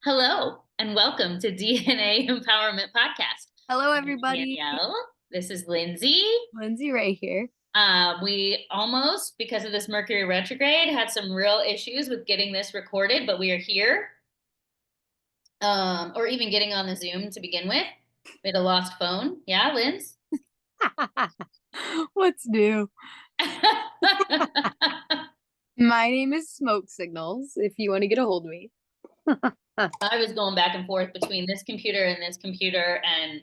Hello and welcome to DNA Empowerment Podcast. Hello, I'm everybody. Danielle. This is Lindsay. Lindsay right here. We almost, because of this Mercury retrograde, had some real issues with getting this recorded, but we are here. Or even getting on the Zoom to begin with. We had a lost phone. Yeah, Linz? What's new? My name is Smoke Signals, if you want to get a hold of me. I was going back and forth between this computer and this computer, and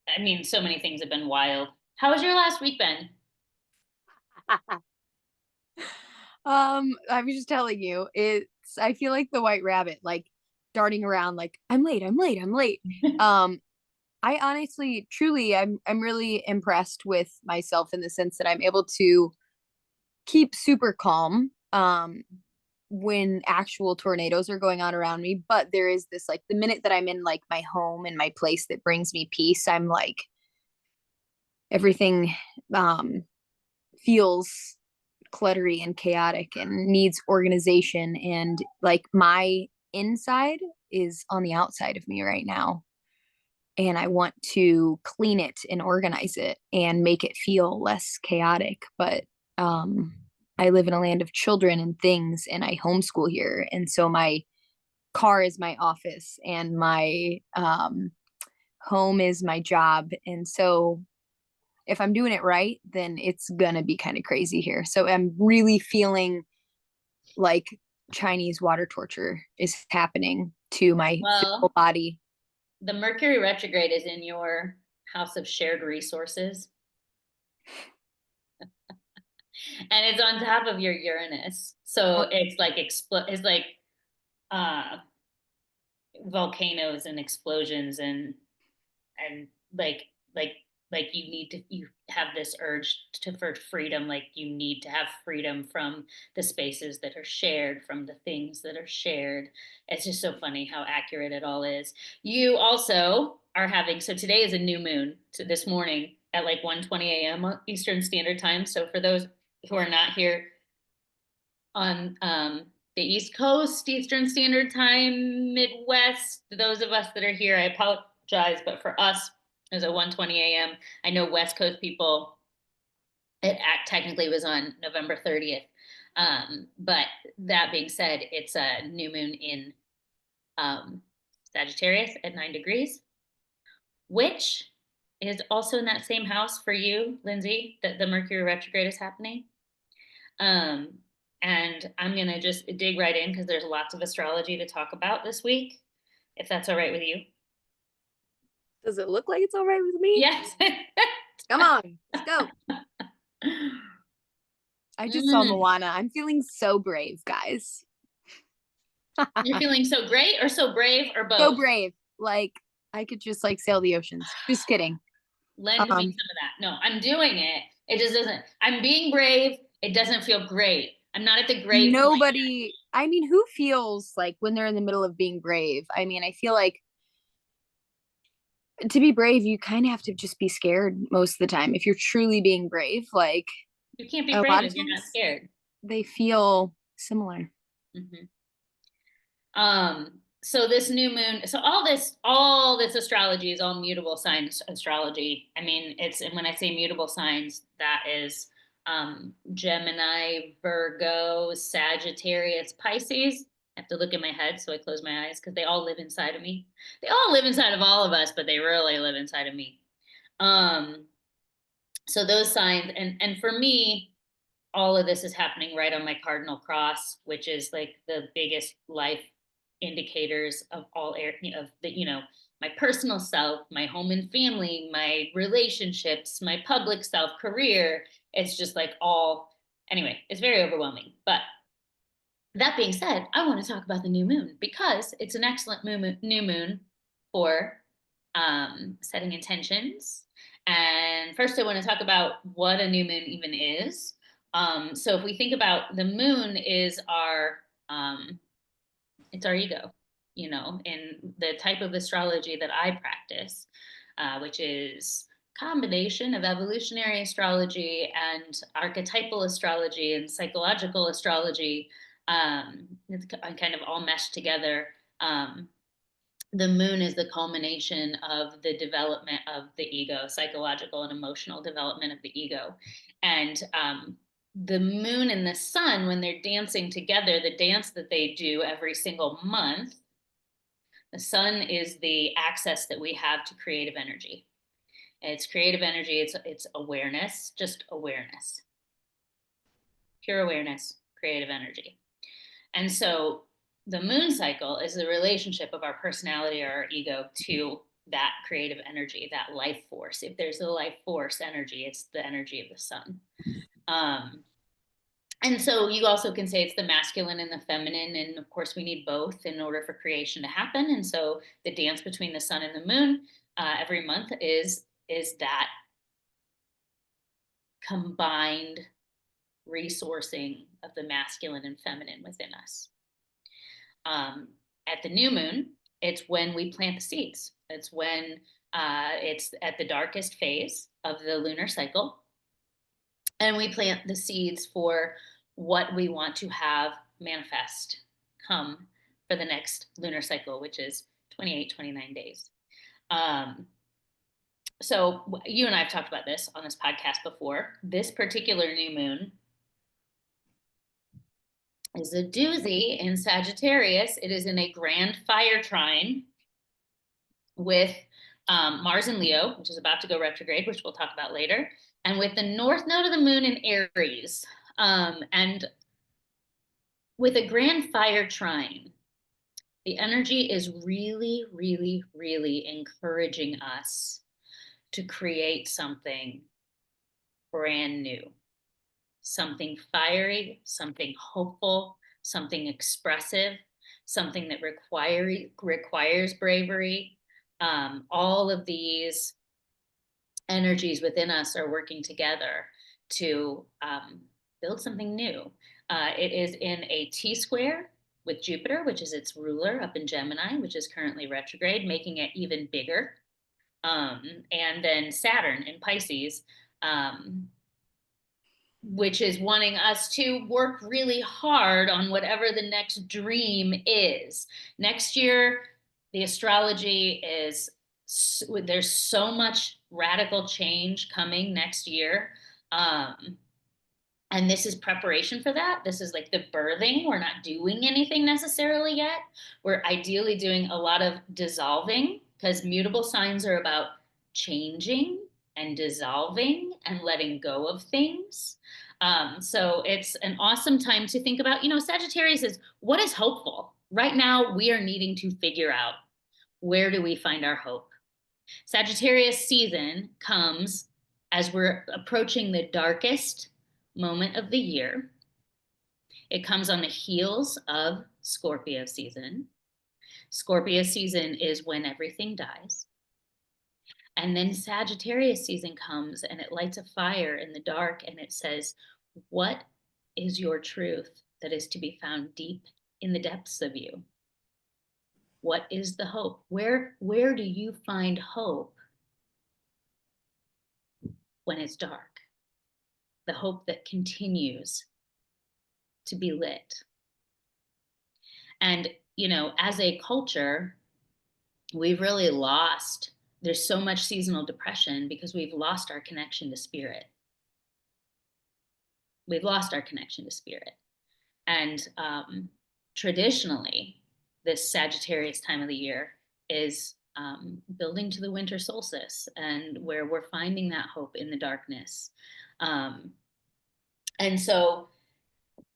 I mean, so many things have been wild. How was your last week been? I was just telling you, I feel like the white rabbit, like darting around like I'm late, I'm late, I'm late. I honestly, truly, I'm really impressed with myself in the sense that I'm able to keep super calm when actual tornadoes are going on around me. But there is this, like, the minute that I'm in like my home and my place that brings me peace, I'm like everything feels cluttery and chaotic and needs organization, and like my inside is on the outside of me right now, and I want to clean it and organize it and make it feel less chaotic. But I live in a land of children and things, and I homeschool here, and so my car is my office, and my home is my job. And so if I'm doing it right, then it's gonna be kind of crazy here. So I'm really feeling like Chinese water torture is happening to my physical Well, body. the Mercury retrograde is in your house of shared resources, and it's on top of your Uranus. So it's like it's like uh volcanoes and explosions and like like you have this urge to for freedom, like you need to have freedom from the spaces that are shared, from the things that are shared. It's just so funny how accurate it all is. You also are having, so today is a new moon, so this morning at like 1:20 a.m. Eastern Standard Time. So for those who are not here on the East Coast, Eastern Standard Time, Midwest, those of us that are here, I apologize, but for us, it was at 1:20 a.m. I know West Coast people, it technically was on November 30th. But that being said, it's a new moon in um, Sagittarius at 9 degrees, which is also in that same house for you, Lindsay, that the Mercury retrograde is happening. Um, and I'm going to just dig right in because there's lots of astrology to talk about this week, if that's all right with you. Does it look like it's all right with me? Yes. Come on, let's go. I just saw Mm. Moana. I'm feeling so brave, guys. You're feeling so great or so brave or So both? brave. Like I could just like sail the oceans. Just kidding. Lend me some Um, of that. No, I'm doing it. It just doesn't. I'm being brave. It doesn't feel great. I'm not at the great point Nobody, I mean, who feels like when they're in the middle of being brave? I mean, I feel like to be brave, you kind of have to just be scared most of the time. If you're truly being brave, like yet. You can't be a brave lot of if you're not times scared. they feel similar. Mm-hmm. So this new moon, so all this astrology is all mutable signs astrology. I mean, it's, and when I say mutable signs, that is Gemini, Virgo, Sagittarius, Pisces. I have to look in my head, so I close my eyes because they all live inside of me. They all live inside of all of us, but they really live inside of me. Um, so those signs, and for me, all of this is happening right on my cardinal cross, which is like the biggest life indicators of all of the, my personal self, my home and family, my relationships, my public self, career. It's just like all, anyway, it's very overwhelming. But that being said, I want to talk about the new moon because it's an excellent new moon for setting intentions. And first, I want to talk about what a new moon even is. So if we think about the moon is it's our ego, in the type of astrology that I practice, which is combination of evolutionary astrology and archetypal astrology and psychological astrology. It's kind of all meshed together. The moon is the culmination of the development of the ego, psychological and emotional development of the ego. And the moon and the sun, when they're dancing together, the dance that they do every single month, the sun is the access that we have to creative energy. It's creative energy, it's awareness, just awareness, pure awareness, creative energy. And so the moon cycle is the relationship of our personality or our ego to that creative energy, that life force. If there's a life force energy, it's the energy of the sun. And so you also can say it's the masculine and the feminine. And of course, we need both in order for creation to happen. And so the dance between the sun and the moon every month is that combined resourcing of the masculine and feminine within us. At the new moon, it's when we plant the seeds. It's when it's at the darkest phase of the lunar cycle. And we plant the seeds for what we want to have manifest come for the next lunar cycle, which is 28, 29 days. So you and I have talked about this on this podcast before. This particular new moon is a doozy in Sagittarius. It is in a grand fire trine with Mars in Leo, which is about to go retrograde, which we'll talk about later, and with the north node of the moon in Aries. And with a grand fire trine, the energy is really, really, really encouraging us to create something brand new, something fiery, something hopeful, something expressive, something that requires bravery. All of these energies within us are working together to build something new. It is in a T square with Jupiter, which is its ruler up in Gemini, which is currently retrograde, making it even bigger. And then Saturn in Pisces, which is wanting us to work really hard on whatever the next dream is. Next year, the astrology is, there's so much radical change coming next year. And this is preparation for that. This is like the birthing. We're not doing anything necessarily yet. We're ideally doing a lot of dissolving, because mutable signs are about changing and dissolving and letting go of things. So it's an awesome time to think about, Sagittarius is what is hopeful. Right now, we are needing to figure out, where do we find our hope? Sagittarius season comes as we're approaching the darkest moment of the year. It comes on the heels of Scorpio season. Scorpio season is when everything dies. And then Sagittarius season comes and it lights a fire in the dark and it says, what is your truth that is to be found deep in the depths of you? What is the hope? Where do you find hope when it's dark? The hope that continues to be lit. And, as a culture, we've really lost, there's so much seasonal depression because we've lost our connection to spirit. We've lost our connection to spirit. And traditionally, this Sagittarius time of the year is building to the winter solstice, and where we're finding that hope in the darkness. And so,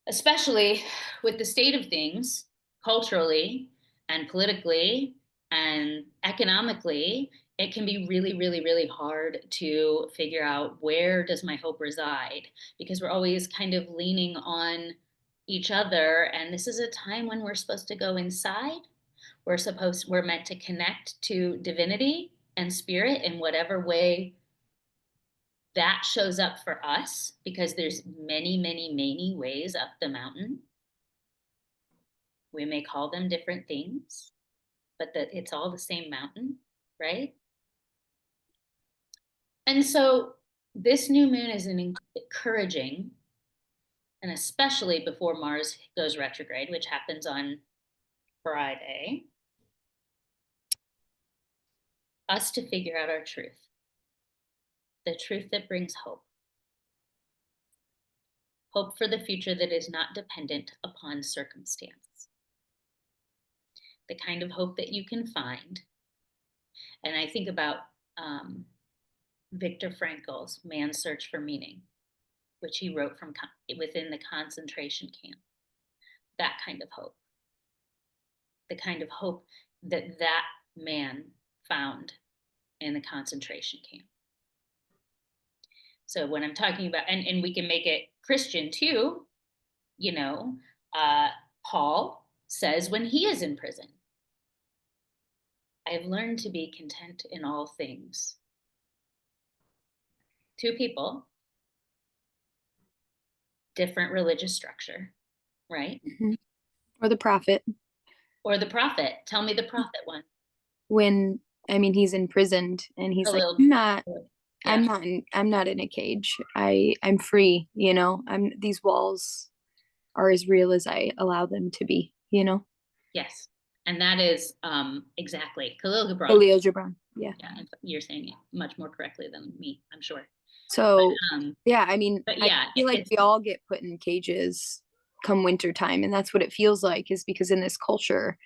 especially with the state of things culturally and politically and economically, it can be really, really, really hard to figure out, where does my hope reside? Because we're always kind of leaning on each other. And this is a time when we're supposed to go inside. We're meant to connect to divinity and spirit in whatever way that shows up for us, because there's many, many, many ways up the mountain. We may call them different things, but that it's all the same mountain, right? And so this new moon is encouraging and especially before Mars goes retrograde, which happens on Friday, us to figure out our truth, the truth that brings hope. Hope for the future that is not dependent upon circumstance. The kind of hope that you can find. And I think about Viktor Frankl's Man's Search for Meaning, which he wrote from within the concentration camp. That kind of hope. The kind of hope that that man found in the concentration camp. So when I'm talking about, and we can make it Christian too, you know, Paul says when he is in prison, I have learned to be content in all things. Two people, different religious structure, right? Mm-hmm. Or the prophet. Or the prophet. Tell me the prophet one. When, I mean, he's imprisoned and he's like, Yeah. I'm not in a cage. I'm free, you know. These walls are as real as I allow them to be, you know. Yes. And that is exactly Khalil Gibran. Khalil Gibran. Yeah. Yeah, you're saying it much more correctly than me, I'm sure. So yeah, I mean, yeah, I feel like we all get put in cages come winter time, and that's what it feels like, is because in this culture,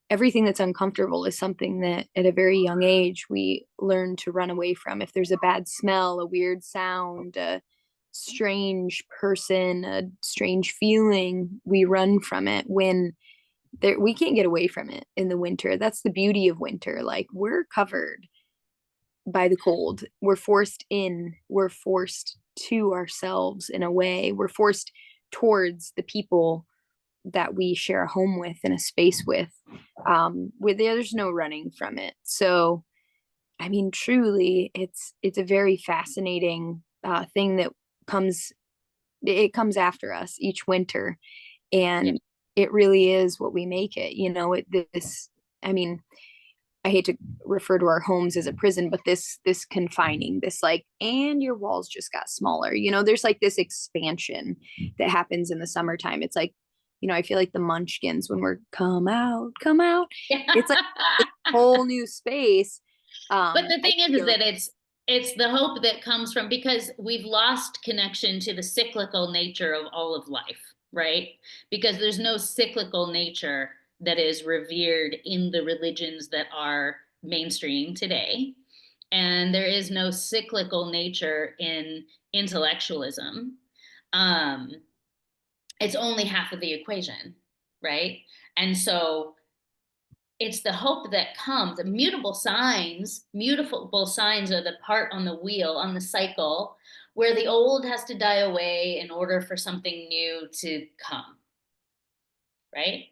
everything that's uncomfortable is something that at a very young age we learn to run away from. If there's a bad smell, a weird sound, a strange person, a strange feeling, we run from it. When there, we can't get away from it in the winter. That's the beauty of winter. Like, we're covered by the cold. We're forced in, we're forced to ourselves in a way. We're forced towards the people that we share a home with and a space with. Where there's no running from it. So I mean, truly, it's a very fascinating thing that comes, it comes after us each winter, and it really is what we make it. You know, this. I mean, I hate to refer to our homes as a prison, but this confining, this like, and your walls just got smaller. You know, there's like this expansion that happens in the summertime. It's like, you know, I feel like the Munchkins when we're come out, come out. It's like a whole new space. But the thing is that it's the hope that comes from, because we've lost connection to the cyclical nature of all of life, right? Because there's no cyclical nature that is revered in the religions that are mainstream today. And there is no cyclical nature in intellectualism. It's only half of the equation, right? And so it's the hope that comes. The mutable signs are the part on the wheel, on the cycle, where the old has to die away in order for something new to come, right?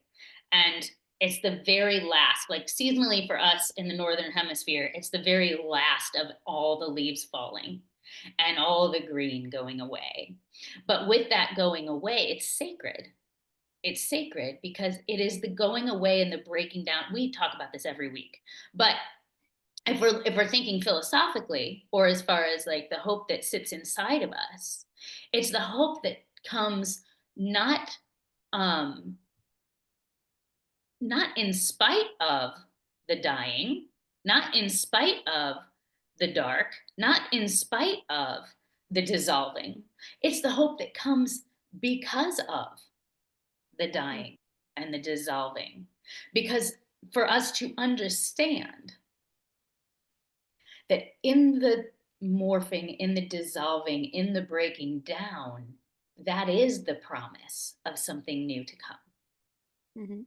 And it's the very last, like seasonally for us in the Northern Hemisphere, it's the very last of all the leaves falling and all the green going away. But with that going away, it's sacred. It's sacred because it is the going away and the breaking down. We talk about this every week. But if we're thinking philosophically, or as far as like the hope that sits inside of us, it's the hope that comes not not in spite of the dying, not in spite of the dark, not in spite of the dissolving. It's the hope that comes because of the dying and the dissolving. Because for us to understand that in the morphing, in the dissolving, in the breaking down, that is the promise of something new to come.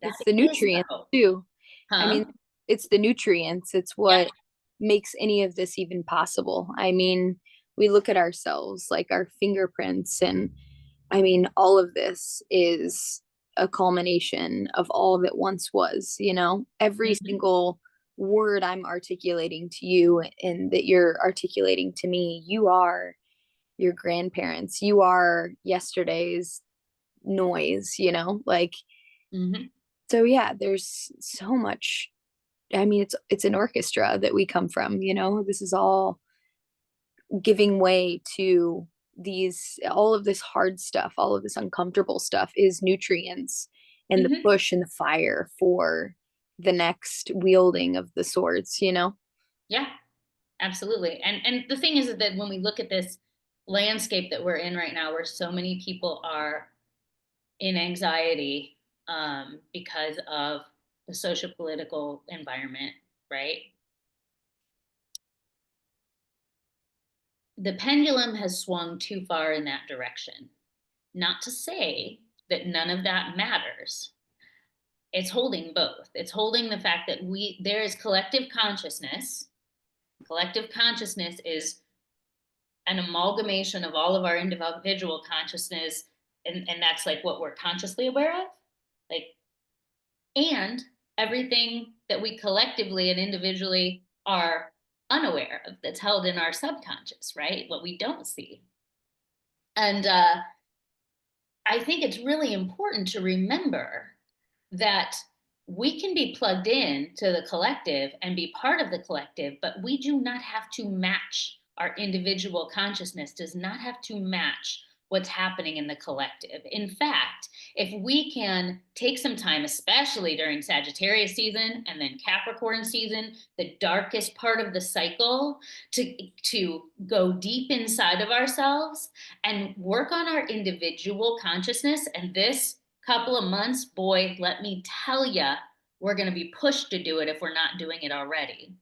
It's the nutrients too. I mean, it's the nutrients. It's what makes any of this even possible. I mean, we look at ourselves, like our fingerprints, and I mean, all of this is a culmination of all that once was, you know, every single word I'm articulating to you and that you're articulating to me, you are your grandparents, you are yesterday's noise, you know, like, so yeah, there's so much. I mean, it's an orchestra that we come from, you know, this is all giving way to all of this hard stuff, all of this uncomfortable stuff is nutrients and the Hmm. push and the fire for the next wielding of the swords, you know? Yeah, absolutely. And the thing is that when we look at this landscape that we're in right now, where so many people are in anxiety because of the social political environment, right? The pendulum has swung too far in that direction. Not to say that none of that matters. It's holding both. It's holding the fact that there is collective consciousness. Collective consciousness is an amalgamation of all of our individual consciousness, and that's like what we're consciously aware of. Like, and everything that we collectively and individually are unaware of that's held in our subconscious, right? What we don't see. And I think it's really important to remember that we can be plugged in to the collective and be part of the collective, but we do not have to match. Our individual consciousness does not have to match what's happening in the collective. In fact, if we can take some time, especially during Sagittarius season and then Capricorn season, the darkest part of the cycle, to go deep inside of ourselves and work on our individual consciousness. And this couple of months, boy, let me tell you, we're going to be pushed to do it if we're not doing it already.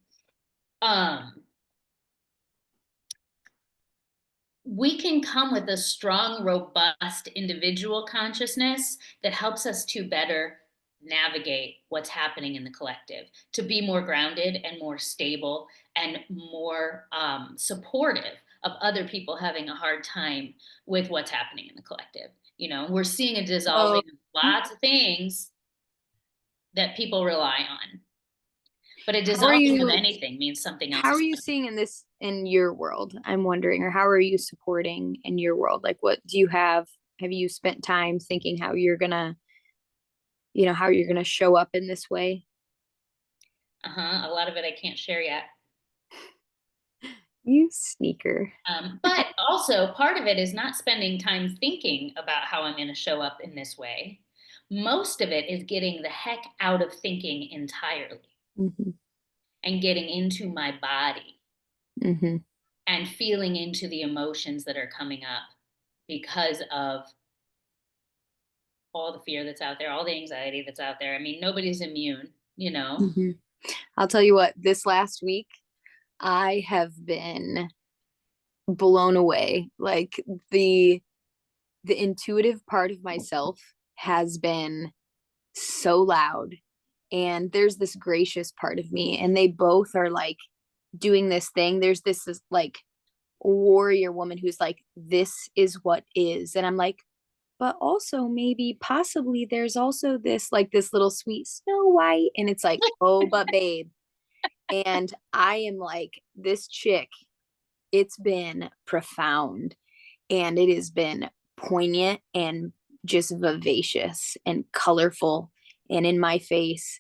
We can come with a strong, robust individual consciousness that helps us to better navigate what's happening in the collective, to be more grounded and more stable and more supportive of other people having a hard time with what's happening in the collective. You know, we're seeing a So, dissolving of lots of things that people rely on, but a how are dissolving of you anything means something else how are is you coming. seeing in this in your world? I'm wondering, or how are you supporting in your world? Like, what do you have you spent time thinking how you're gonna, how you're gonna show up in this way? A lot of it I can't share yet. You sneaker. But also, part of it is not spending time thinking about how I'm going to show up in this way. Most of it is getting the heck out of thinking entirely Hmm. and getting into my body Hmm. and feeling into the emotions that are coming up because of all the fear that's out there, all the anxiety that's out there. I mean, nobody's immune, you know? Hmm. I'll tell you what, this last week, I have been blown away. Like the the intuitive part of myself has been so loud, and there's this gracious part of me, and they both are like doing this thing. There's this like warrior woman who's like, this is what is, and I'm like, but also maybe possibly there's also this, like, this little sweet Snow White, and it's like, oh but babe. And I am like, this chick, it's been profound, and it has been poignant and just vivacious and colorful and in my face,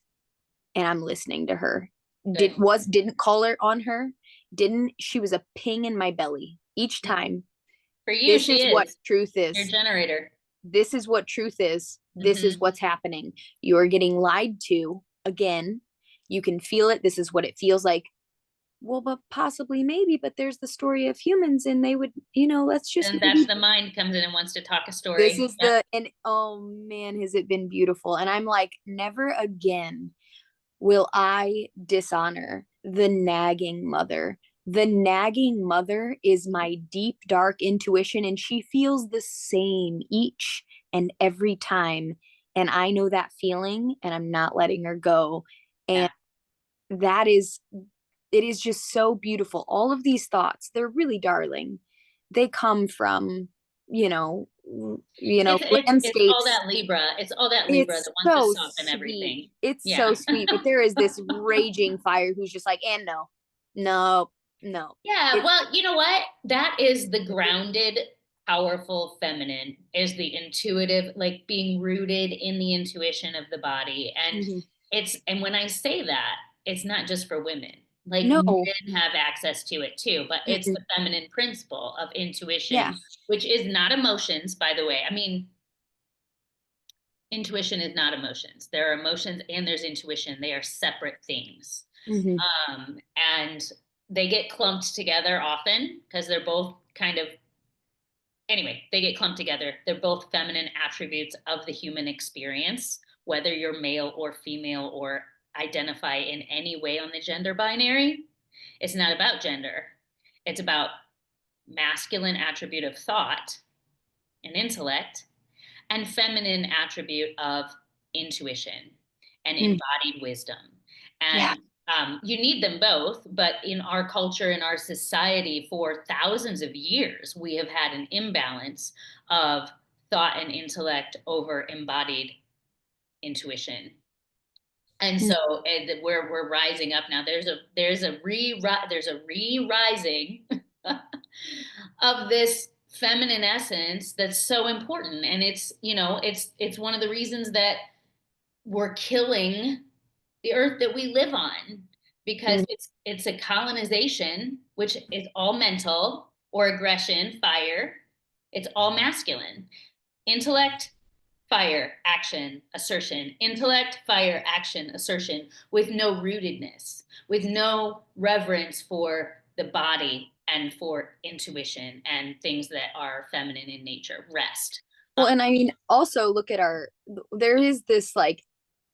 and I'm listening to her. Good. Didn't call her on her. Didn't She was a ping in my belly each time. For you, This she is what is truth your is. generator. This is what truth is. This is Hmm. what's happening. You're getting lied to again. You can feel it. This is what it feels like. Well, but possibly, maybe, but there's the story of humans, and they would, let's just And that's maybe. the mind comes in and wants to talk a This story. is Yep. and oh man, has it been beautiful. And I'm like, never again will I dishonor the nagging mother. The nagging mother is my deep, dark intuition, and she feels the same each and every time. And I know that feeling, and I'm not letting her go. And Yeah. that is, it is just so beautiful. All of these thoughts, they're really darling. They come from, you know, It's all landscapes. that Libra. It's all that Libra It's that wants to so soften sweet. everything. It's so Yeah. sweet. But there is this raging fire who's just like, and no, no, no. Yeah, It's well, you know what? That is the grounded, powerful feminine, is the intuitive, like being rooted in the intuition of the body. Mhm. And when I say that, it's not just for women. Like No. men have access to it too, but it's Mm-mm. the feminine principle of Yeah. intuition, which is not emotions, by the way. I mean, intuition is not emotions. There are emotions and there's intuition. They are separate things. Hmm. And they get clumped together often because they're both kind of, anyway, they get clumped together. They're both feminine attributes of the human experience, whether you're male or female or identify in any way on the gender binary. It's not about gender. It's about masculine attribute of thought and intellect and feminine attribute of intuition and Mm. embodied wisdom. Yeah. And you need them both, but in our culture, in our society, for thousands of years, we have had an imbalance of thought and intellect over embodied intuition. And Mm. so we're rising up now. There's a re-rising of this feminine essence that's so important, and it's one of the reasons that we're killing the earth that we live on, because Mm. it's a colonization, which is all mental, or aggression, fire. It's all masculine. Intellect, fire, action, assertion. Intellect, fire, action, assertion, with no rootedness, with no reverence for the body and for intuition and things that are feminine in nature. Rest. Well, and I mean, also look at there is this like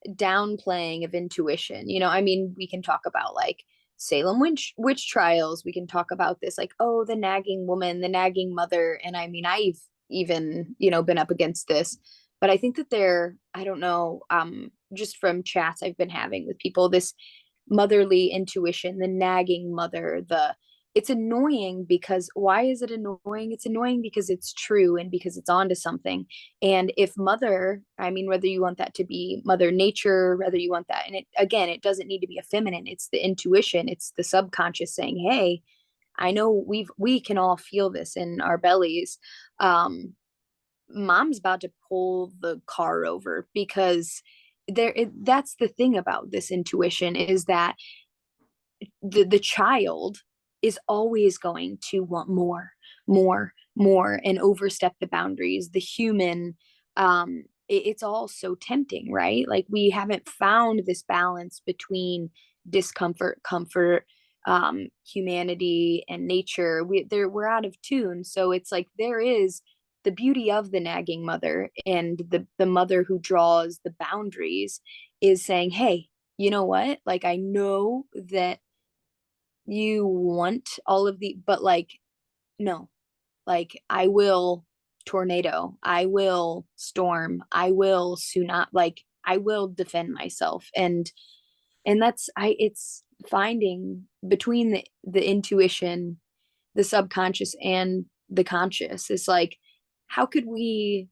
downplaying of intuition. I mean, we can talk about like Salem witch trials. We can talk about this, like, oh, the nagging woman, the nagging mother. And I mean, I've even, been up against this, but I think that I don't know, just from chats I've been having with people, this motherly intuition, the nagging mother, it's annoying. Because why is it annoying? It's annoying because it's true and because it's onto something. And if mother, I mean, whether you want that to be mother nature, whether you want that, and again, it doesn't need to be a feminine, it's the intuition, it's the subconscious saying, hey, I know we can all feel this in our bellies. Mom's about to pull the car over, because that's the thing about this intuition, is that the child is always going to want more, more, and overstep the boundaries. The human, it's all so tempting, right? Like, we haven't found this balance between discomfort, comfort, humanity, and nature. We're out of tune. So it's like there is the beauty of the nagging mother, and the mother who draws the boundaries is saying, hey, you know what? Like, I know that you want all of but like, no, like, I will tornado, I will storm, I will tsunami, like, I will defend myself. And it's finding between the intuition, the subconscious, and the conscious. It's like, how could we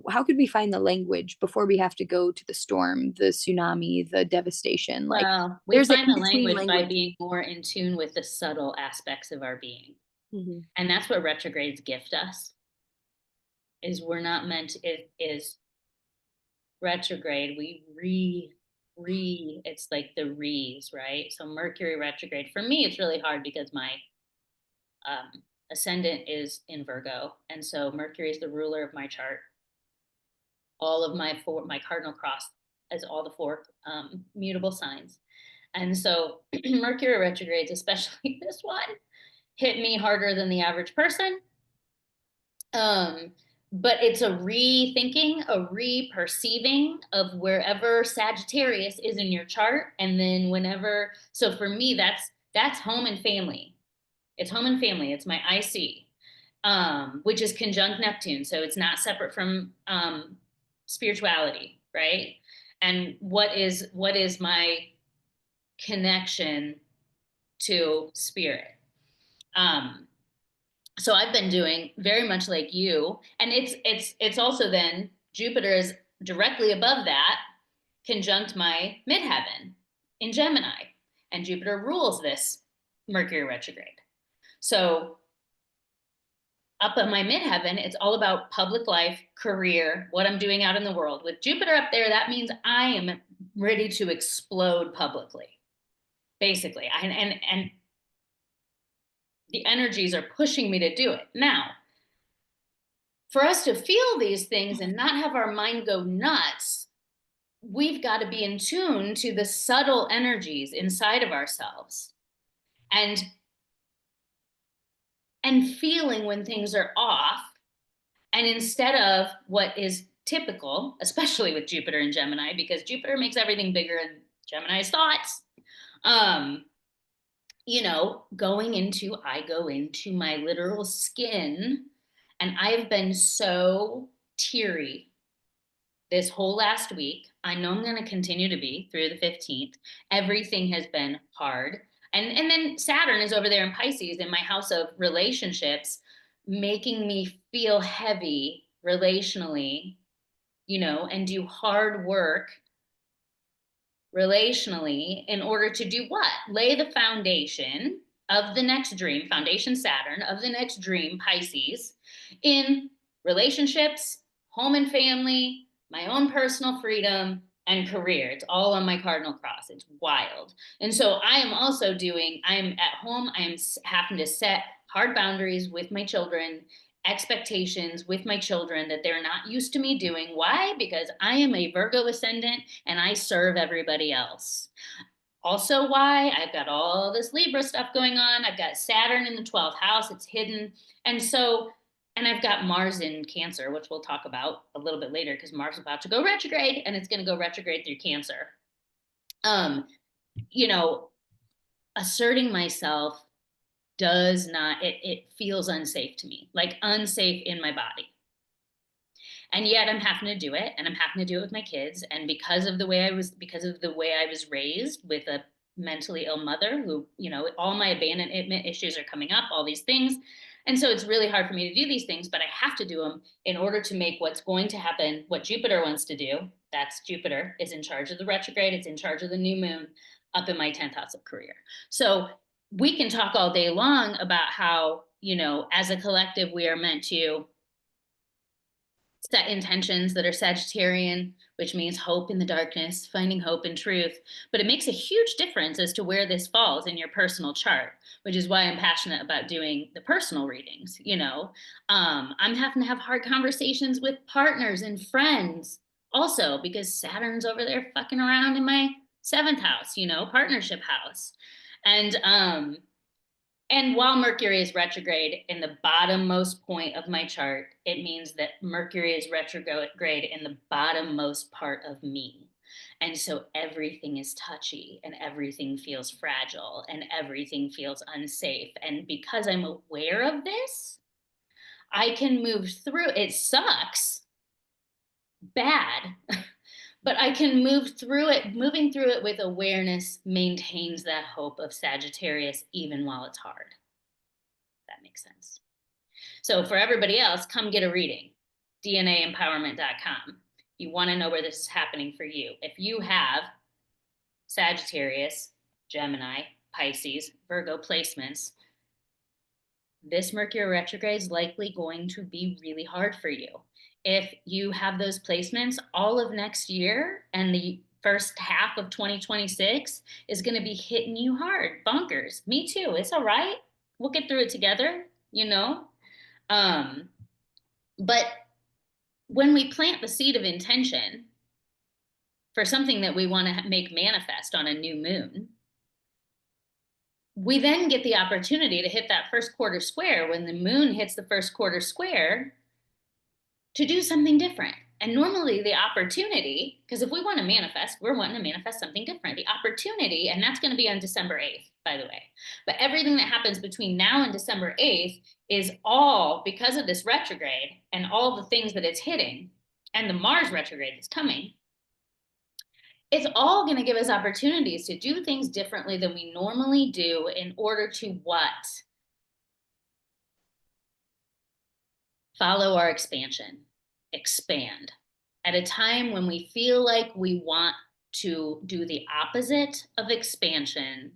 how could we find the language before we have to go to the storm, the tsunami, the devastation? Like, Well, we there's an find the in-between language by language. being more in tune with the subtle aspects of our being. Mhm. And that's what retrogrades gift us, is we're not meant to, it is retrograde. We it's like the re's, right? So Mercury retrograde. For me, it's really hard because my ascendant is in Virgo. And so Mercury is the ruler of my chart. All of my cardinal cross as all the four mutable signs. And so Mercury retrogrades, especially this one, hit me harder than the average person. Um, but it's a rethinking, a re-perceiving of wherever Sagittarius is in your chart. And then whenever, so for me, that's home and family. It's home and family. It's my IC, which is conjunct Neptune. So it's not separate from spirituality, right? And what is my connection to spirit? Um, so I've been doing very much like you, and it's also then Jupiter is directly above that, conjunct my midheaven in Gemini, and Jupiter rules this Mercury retrograde. So up in my midheaven, it's all about public life, career, what I'm doing out in the world. With Jupiter up there, that means I am ready to explode publicly. basically. And the energies are pushing me to do it. Now, for us to feel these things and not have our mind go nuts, we've got to be in tune to the subtle energies inside of ourselves and feeling when things are off. And instead of what is typical, especially with Jupiter and Gemini, because Jupiter makes everything bigger and Gemini's thoughts, um, you know, I go into my literal skin, and I've been so teary this whole last week. I know I'm going to continue to be through the 15th. Everything has been hard. And then Saturn is over there in Pisces in my house of relationships, making me feel heavy relationally, you know, and do hard work relationally in order to do what? Lay the foundation of the next dream, foundation Saturn, of the next dream, Pisces, in relationships, home and family, my own personal freedom, and career. It's all on my cardinal cross. It's wild. And so I'm at home, I am having to set hard boundaries with my children, expectations with my children that they're not used to me doing. Why? Because I am a Virgo ascendant and I serve everybody else. Also, why? I've got all this Libra stuff going on. I've got Saturn in the 12th house, it's hidden. And I've got Mars in Cancer, which we'll talk about a little bit later because Mars is about to go retrograde and it's going to go retrograde through Cancer. You know, asserting myself does not, it feels unsafe to me, like unsafe in my body. And yet I'm having to do it, and I'm having to do it with my kids. And because of the way I was raised with a mentally ill mother who, you know, all my abandonment issues are coming up, all these things. And so it's really hard for me to do these things, but I have to do them in order to make what's going to happen, what Jupiter wants to do. That's Jupiter is in charge of the retrograde. It's in charge of the new moon up in my 10th house of career. So we can talk all day long about how, you know, as a collective, we are meant to set intentions that are Sagittarian, which means hope in the darkness, finding hope in truth. But it makes a huge difference as to where this falls in your personal chart, which is why I'm passionate about doing the personal readings. You know, I'm having to have hard conversations with partners and friends also because Saturn's over there fucking around in my 7th house, you know, partnership house. And while Mercury is retrograde in the bottommost point of my chart, it means that Mercury is retrograde in the bottommost part of me. And so everything is touchy and everything feels fragile and everything feels unsafe. And because I'm aware of this, I can move through. It sucks bad, but I can move through it. Moving through it with awareness maintains that hope of Sagittarius even while it's hard. That makes sense. So for everybody else, come get a reading. DNAempowerment.com. You want to know where this is happening for you. If you have Sagittarius, Gemini, Pisces, Virgo placements, this Mercury retrograde is likely going to be really hard for you. If you have those placements, all of next year and the first half of 2026 is going to be hitting you hard. Bonkers. Me too. It's all right. We'll get through it together, you know? But when we plant the seed of intention for something that we want to make manifest on a new moon, we then get the opportunity to hit that first quarter square when the moon hits the first quarter square to do something different. And normally the opportunity, because if we want to manifest, we're wanting to manifest something different. The opportunity, and that's going to be on December 8th, by the way. But everything that happens between now and December 8th is all because of this retrograde and all the things that it's hitting and the Mars retrograde that's coming. It's all going to give us opportunities to do things differently than we normally do in order to what? Follow our expansion, expand. At a time when we feel like we want to do the opposite of expansion,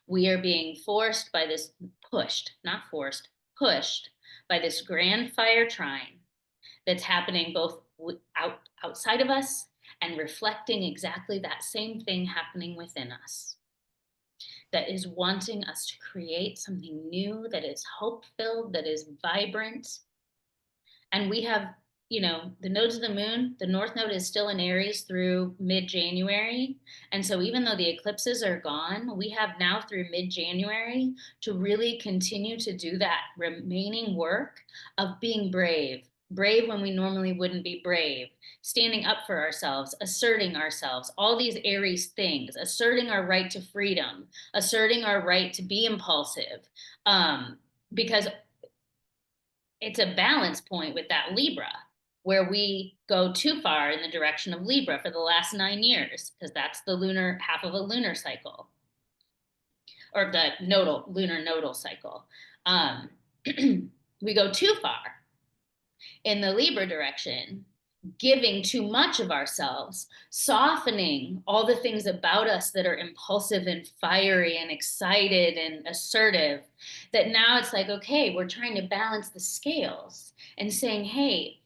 we are being forced by this, pushed, not forced, pushed by this grand fire trine that's happening both outside of us and reflecting exactly that same thing happening within us. that is wanting us to create something new, that is hope filled, that is vibrant. And we have, the nodes of the moon, the north node is still in Aries through mid-January. And so even though the eclipses are gone, we have now through mid-January to really continue to do that remaining work of being brave. Brave when we normally wouldn't be brave, standing up for ourselves, asserting ourselves, all these Aries things, asserting our right to freedom, asserting our right to be impulsive. Because it's a balance point with that Libra, where we go too far in the direction of Libra for the last 9 years, because that's the lunar half of a lunar cycle, or the lunar nodal cycle. We go too far in the Libra direction, giving too much of ourselves, softening all the things about us that are impulsive and fiery and excited and assertive, that now it's like, okay, we're trying to balance the scales and saying, hey,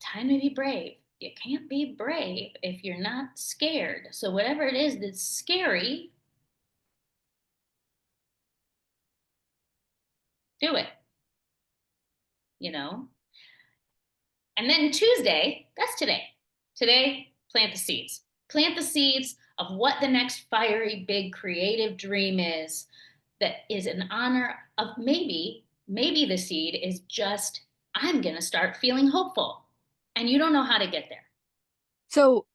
time to be brave. You can't be brave if you're not scared. So whatever it is that's scary, do it, you know? And then Tuesday, that's today. Today, plant the seeds. Plant the seeds of what the next fiery, big, creative dream is, that is in honor of maybe the seed is just, I'm going to start feeling hopeful. And you don't know how to get there. So,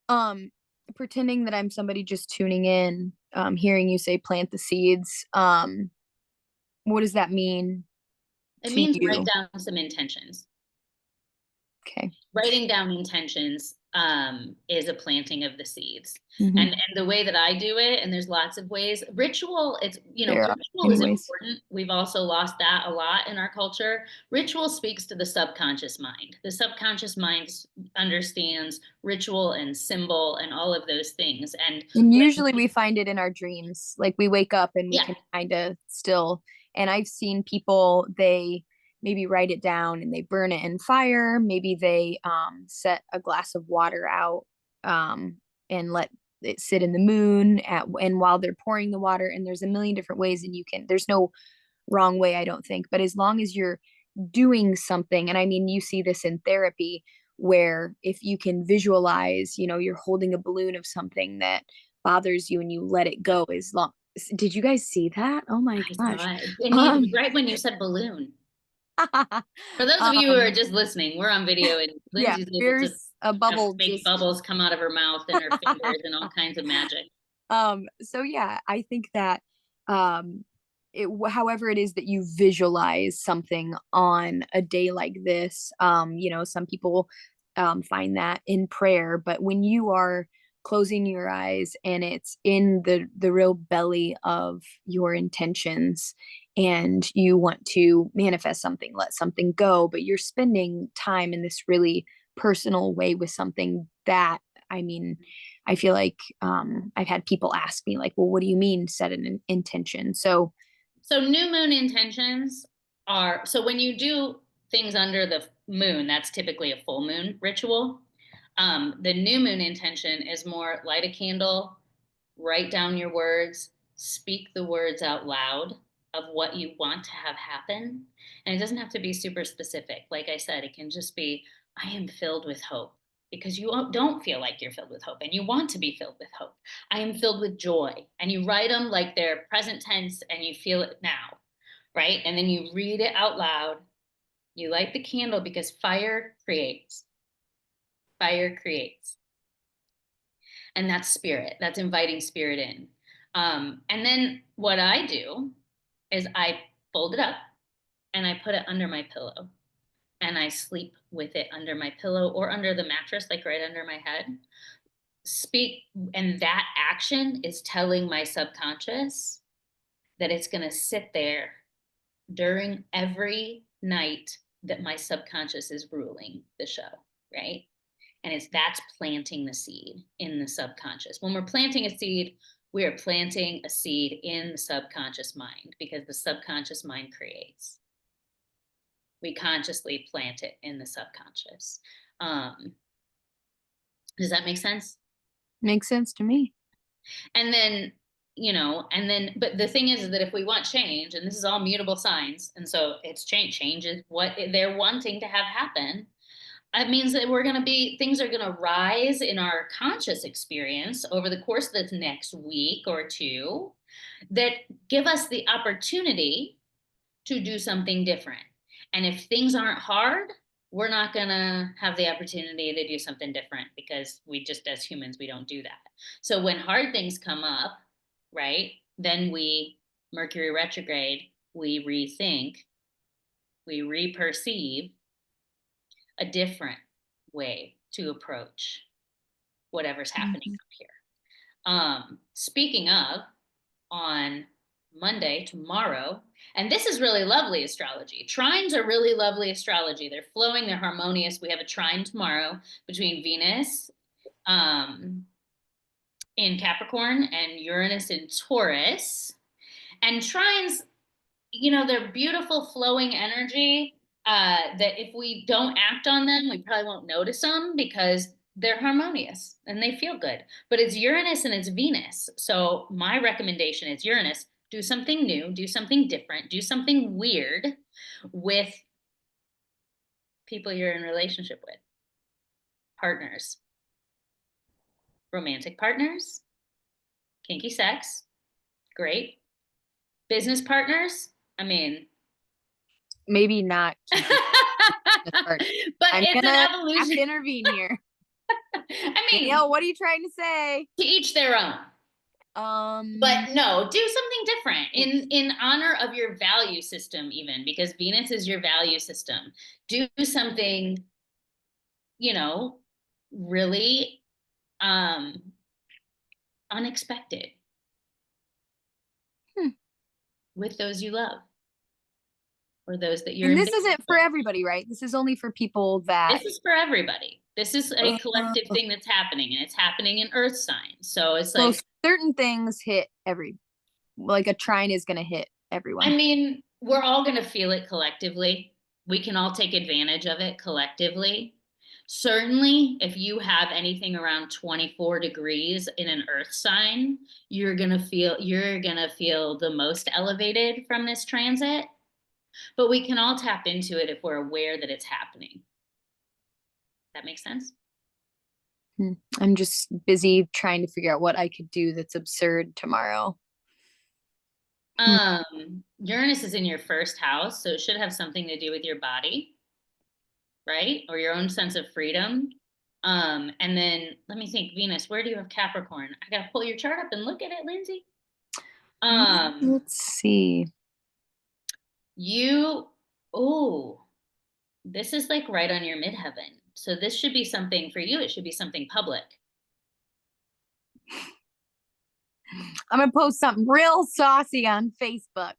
pretending that I'm somebody just tuning in, hearing you say plant the seeds, what does that mean It to means write you? down some intentions. Okay. Writing down intentions is a planting of the seeds. Mm-hmm. And the way that I do it, and there's lots of ways, ritual, There are ritual many is ways. important. We've also lost that a lot in our culture. Ritual speaks to the subconscious mind. The subconscious mind understands ritual and symbol and all of those things. And usually we find it in our dreams. Like we wake up and we yeah, can kind of still, and I've seen people, they maybe write it down and they burn it in fire. Maybe they set a glass of water out and let it sit in the moon and while they're pouring the water, and there's a million different ways, and there's no wrong way, I don't think. But as long as you're doing something, and I mean, you see this in therapy, where if you can visualize, you're holding a balloon of something that bothers you and you let it go. As long, did you guys see that? Oh my I gosh. saw it. And um right when you said balloon, for those of you who are um just listening, we're on video and yeah, Lindsay's able to there's a have bubble make just bubbles come out of her mouth and her fingers and all kinds of magic. so yeah, I think that um however it is that you visualize something on a day like this, some people find that in prayer, but when you are closing your eyes and it's in the real belly of your intentions, and you want to manifest something, let something go, but you're spending time in this really personal way with something that, I mean, I feel like I've had people ask me, like, well, what do you mean set an intention? So, New moon intentions are, so when you do things under the moon, that's typically a full moon ritual. The new moon intention is more light a candle, write down your words, speak the words out loud of what you want to have happen. And it doesn't have to be super specific. Like I said, it can just be, I am filled with hope, because you don't feel like you're filled with hope and you want to be filled with hope. I am filled with joy. And you write them like they're present tense and you feel it now, right? And then you read it out loud. You light the candle because fire creates. Fire creates. And that's spirit. That's inviting spirit in. And then what I do is I fold it up and I put it under my pillow and I sleep with it under my pillow or under the mattress, like right under my head. Speak, and that action is telling my subconscious that it's going to sit there during every night that my subconscious is ruling the show, right? And that's planting the seed in the subconscious. When we're planting a seed, we are planting a seed in the subconscious mind, because the subconscious mind creates. We consciously plant it in the subconscious. Does that make sense? makes sense to me. And then, but the thing is that if we want change, and this is all mutable signs, and so it's change is what they're wanting to have happen. It means that things are going to rise in our conscious experience over the course of this next week or two that give us the opportunity to do something different. And if things aren't hard, we're not going to have the opportunity to do something different because we just, as humans, we don't do that. So when hard things come up, right, then Mercury retrograde, we rethink, we reperceive a different way to approach whatever's happening up here. Speaking of, on Monday, tomorrow, and this is really lovely astrology. Trines are really lovely astrology. They're flowing, they're harmonious. We have a trine tomorrow between Venus in Capricorn and Uranus in Taurus. And trines, they're beautiful flowing energy that if we don't act on them, we probably won't notice them because they're harmonious and they feel good. But it's Uranus and it's Venus. So my recommendation is Uranus, do something new, do something different, do something weird with people you're in relationship with, partners, romantic partners, kinky sex, great. Business partners, I mean, maybe not. but it's an evolution. Have to intervene here. I mean, what are you trying to say? To each their own. But no, do something different in honor of your value system, even because Venus is your value system. Do something, really unexpected with those you love or those that you're. And this isn't for everybody, right? This is only for people that. This is for everybody. This is a collective thing that's happening, and it's happening in Earth signs. So it's like certain things hit like a trine is going to hit everyone. I mean, we're all going to feel it collectively. We can all take advantage of it collectively. Certainly, if you have anything around 24 degrees in an earth sign, you're going to feel the most elevated from this transit. But we can all tap into it if we're aware that it's happening. That makes sense? I'm just busy trying to figure out what I could do that's absurd tomorrow. Uranus is in your first house, so it should have something to do with your body, right? Or your own sense of freedom. And then let me think, Venus, where do you have Capricorn? I gotta pull your chart up and look at it, Lindsay. Let's see. This is like right on your midheaven. So this should be something for you. It should be something public. I'm gonna post something real saucy on Facebook.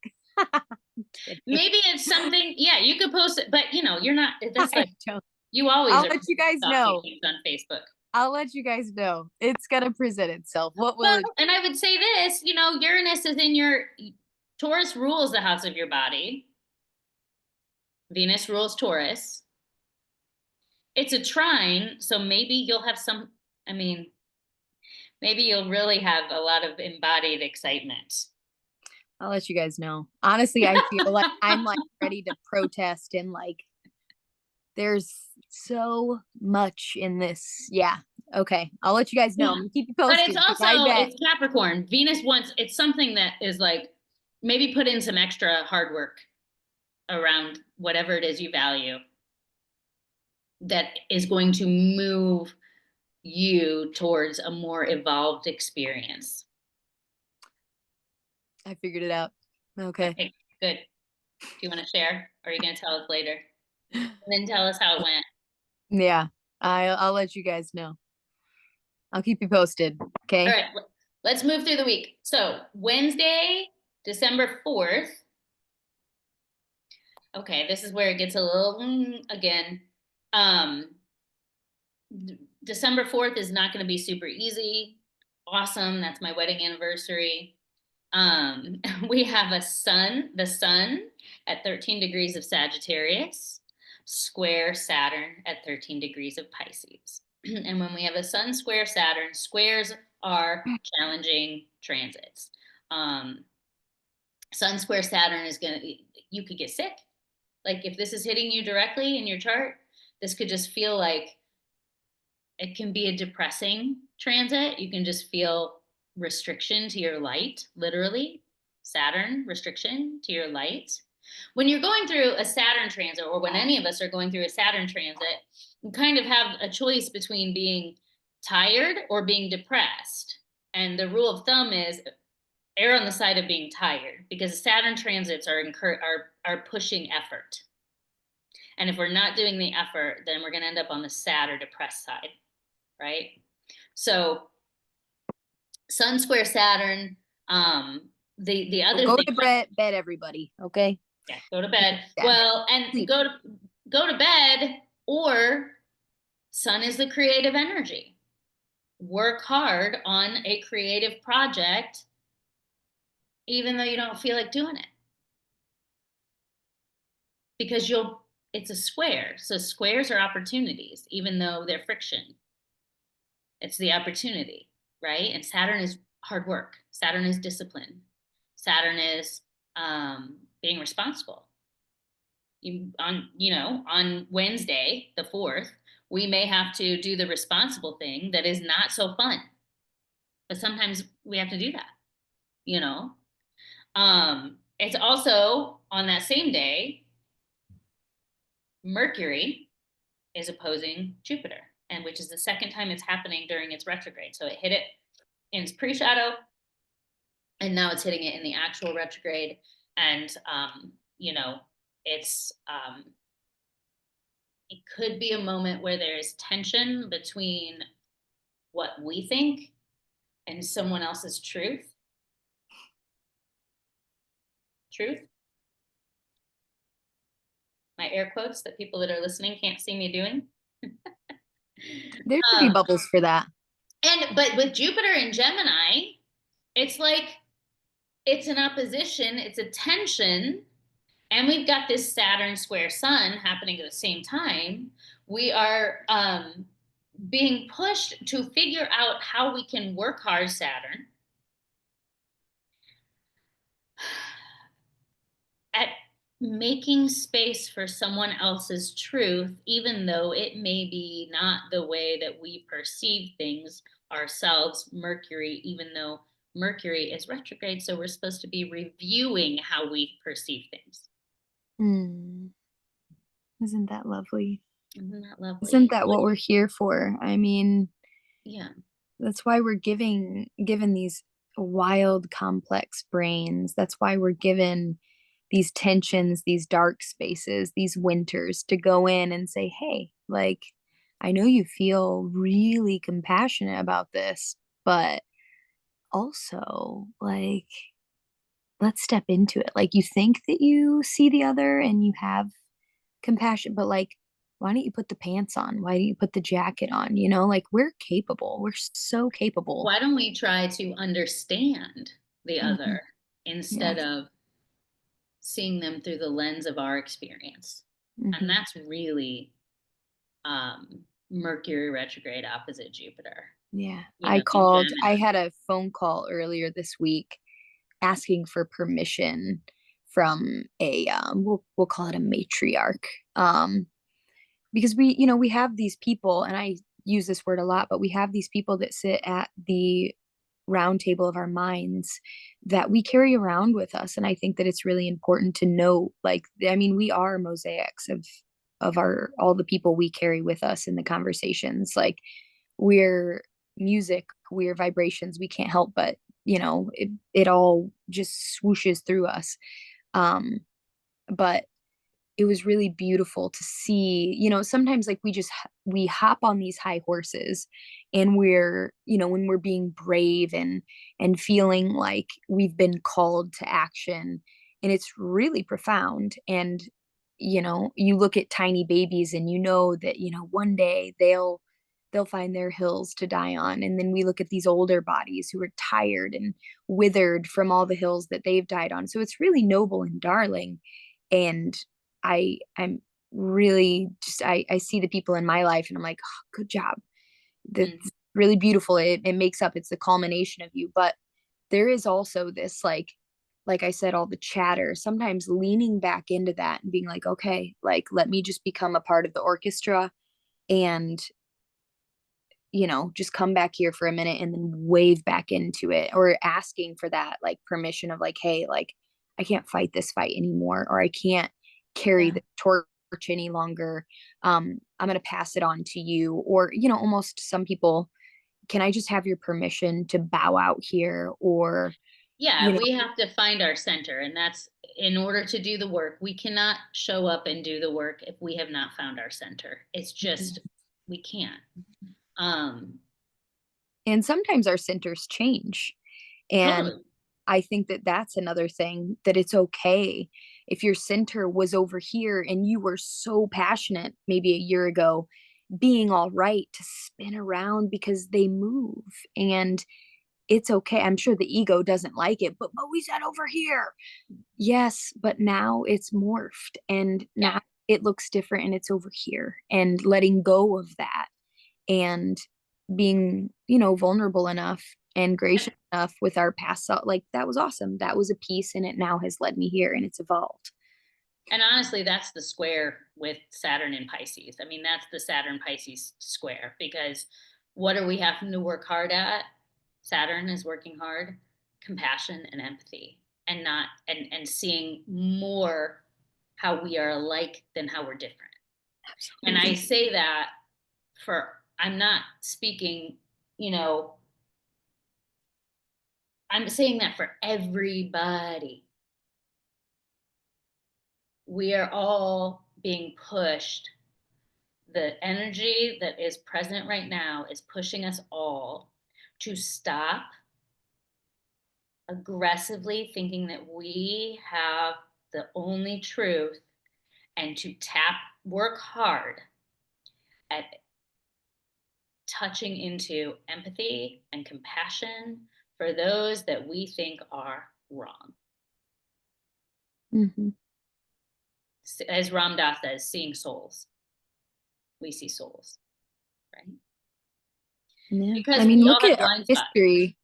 Maybe it's something, yeah, you could post it, but you're not, that's like, you always I'll let you guys know on Facebook. I'll let you guys know. It's gonna present itself. What will and I would say this, Uranus is in your Taurus rules the house of your body. Venus rules Taurus. It's a trine, so maybe you'll have maybe you'll really have a lot of embodied excitement. I'll let you guys know. Honestly, I feel like I'm like ready to protest and like there's so much in this. Yeah. Okay. I'll let you guys know. Yeah. Keep you posted. But it's also it's Capricorn. Venus it's something that is like maybe put in some extra hard work around whatever it is you value that is going to move you towards a more evolved experience. I figured it out. Okay, good. Do you want to share, or are you going to tell us later? And then tell us how it went. Yeah, I'll let you guys know. I'll keep you posted. Okay. All right. Let's move through the week. So Wednesday, December 4th. Okay, this is where it gets a little again. December 4th is not going to be super easy. Awesome. That's my wedding anniversary. We have the sun at 13 degrees of Sagittarius, square Saturn at 13 degrees of Pisces. And when we have a sun square Saturn, squares are challenging transits. Sun square Saturn is going to, you could get sick. Like if this is hitting you directly in your chart, this could just feel like it can be a depressing transit. You can just feel restriction to your light, literally. Saturn, restriction to your light. When you're going through a Saturn transit, or when any of us are going through a Saturn transit, you kind of have a choice between being tired or being depressed. And the rule of thumb is err on the side of being tired, because Saturn transits are pushing effort. And if we're not doing the effort, then we're going to end up on the sad or depressed side, right? So Sun square Saturn. The other Go thing, to bed, everybody. Okay. yeah, go to bed. Yeah. Well, and go to bed, or Sun is the creative energy. Work hard on a creative project, even though you don't feel like doing it, because it's a square. So squares are opportunities, even though they're friction. It's the opportunity, right? And Saturn is hard work. Saturn is discipline. Saturn is being responsible. On Wednesday, the 4th, we may have to do the responsible thing that is not so fun, but sometimes we have to do that, you know? It's also on that same day, Mercury is opposing Jupiter, and which is the second time it's happening during its retrograde. So it hit it in its pre-shadow, and now it's hitting it in the actual retrograde. And it's it could be a moment where there's tension between what we think and someone else's truth. My air quotes that people that are listening can't see me doing. There should be bubbles for that. But with Jupiter in Gemini, it's like it's an opposition, it's a tension, and we've got this Saturn square Sun happening at the same time. We are being pushed to figure out how we can work hard, Saturn, at making space for someone else's truth, even though it may be not the way that we perceive things ourselves. Mercury, even though Mercury is retrograde, so we're supposed to be reviewing how we perceive things. Isn't that lovely? Isn't that lovely? Isn't that what we're here for? I mean, yeah, that's why we're given these wild, complex brains. That's why we're given these tensions, these dark spaces, these winters to go in and say, hey, like, I know you feel really compassionate about this, but also, like, let's step into it. Like, you think that you see the other and you have compassion, but like, why don't you put the pants on? Why don't you put the jacket on? Like, we're capable. We're so capable. Why don't we try to understand the other instead of seeing them through the lens of our experience? And that's really Mercury retrograde opposite Jupiter. Yeah. I had a phone call earlier this week asking for permission from a we'll call it a matriarch, because we have these people, and I use this word a lot, but we have these people that sit at the round table of our minds that we carry around with us. And I think that it's really important to know, like, I mean, we are mosaics of all the people we carry with us in the conversations. Like, we're music, we're vibrations, we can't help but it all just swooshes through us. But it was really beautiful to see, sometimes, like, we hop on these high horses, and we're, when we're being brave and feeling like we've been called to action, and it's really profound. And you look at tiny babies, and that one day they'll find their hills to die on. And then we look at these older bodies who are tired and withered from all the hills that they've died on. So it's really noble and darling. And I'm really just, I see the people in my life, and I'm like, oh, good job. That's really beautiful. It makes up, it's the culmination of you. But there is also this like I said, all the chatter, sometimes leaning back into that and being like, okay, like let me just become a part of the orchestra and just come back here for a minute and then wave back into it, or asking for that like permission of like, hey, like I can't fight this fight anymore, or I can't carry Yeah. the torch any longer. I'm going to pass it on to you. Or, almost some people, can I just have your permission to bow out here? Or, you Yeah, know, we have to find our center, and that's in order to do the work. We cannot show up and do the work if we have not found our center. It's just we can't. Um, and sometimes our centers change. And totally. I think that that's another thing, that it's okay if your center was over here and you were so passionate maybe a year ago, being all right to spin around because they move. And it's okay. I'm sure the ego doesn't like it, but we said over here. Yes, but now it's morphed and Yeah. now it looks different and it's over here, and letting go of that and being, vulnerable enough and gracious enough with our past self. Like that was awesome. That was a piece and it now has led me here and it's evolved. And honestly, that's the square with Saturn and Pisces. I mean, that's the Saturn Pisces square, because what are we having to work hard at? Saturn is working hard, compassion and empathy, and not and seeing more how we are alike than how we're different. And I Absolutely. say that for, I'm not speaking, you know, I'm saying that for everybody. We are all being pushed. The energy that is present right now is pushing us all to stop aggressively thinking that we have the only truth, and to work hard at touching into empathy and compassion for those that we think are wrong. Mm-hmm. As Ram Dass says, seeing souls. We see souls, right? Yeah. I Because mean, we all look have at our blind spots. history.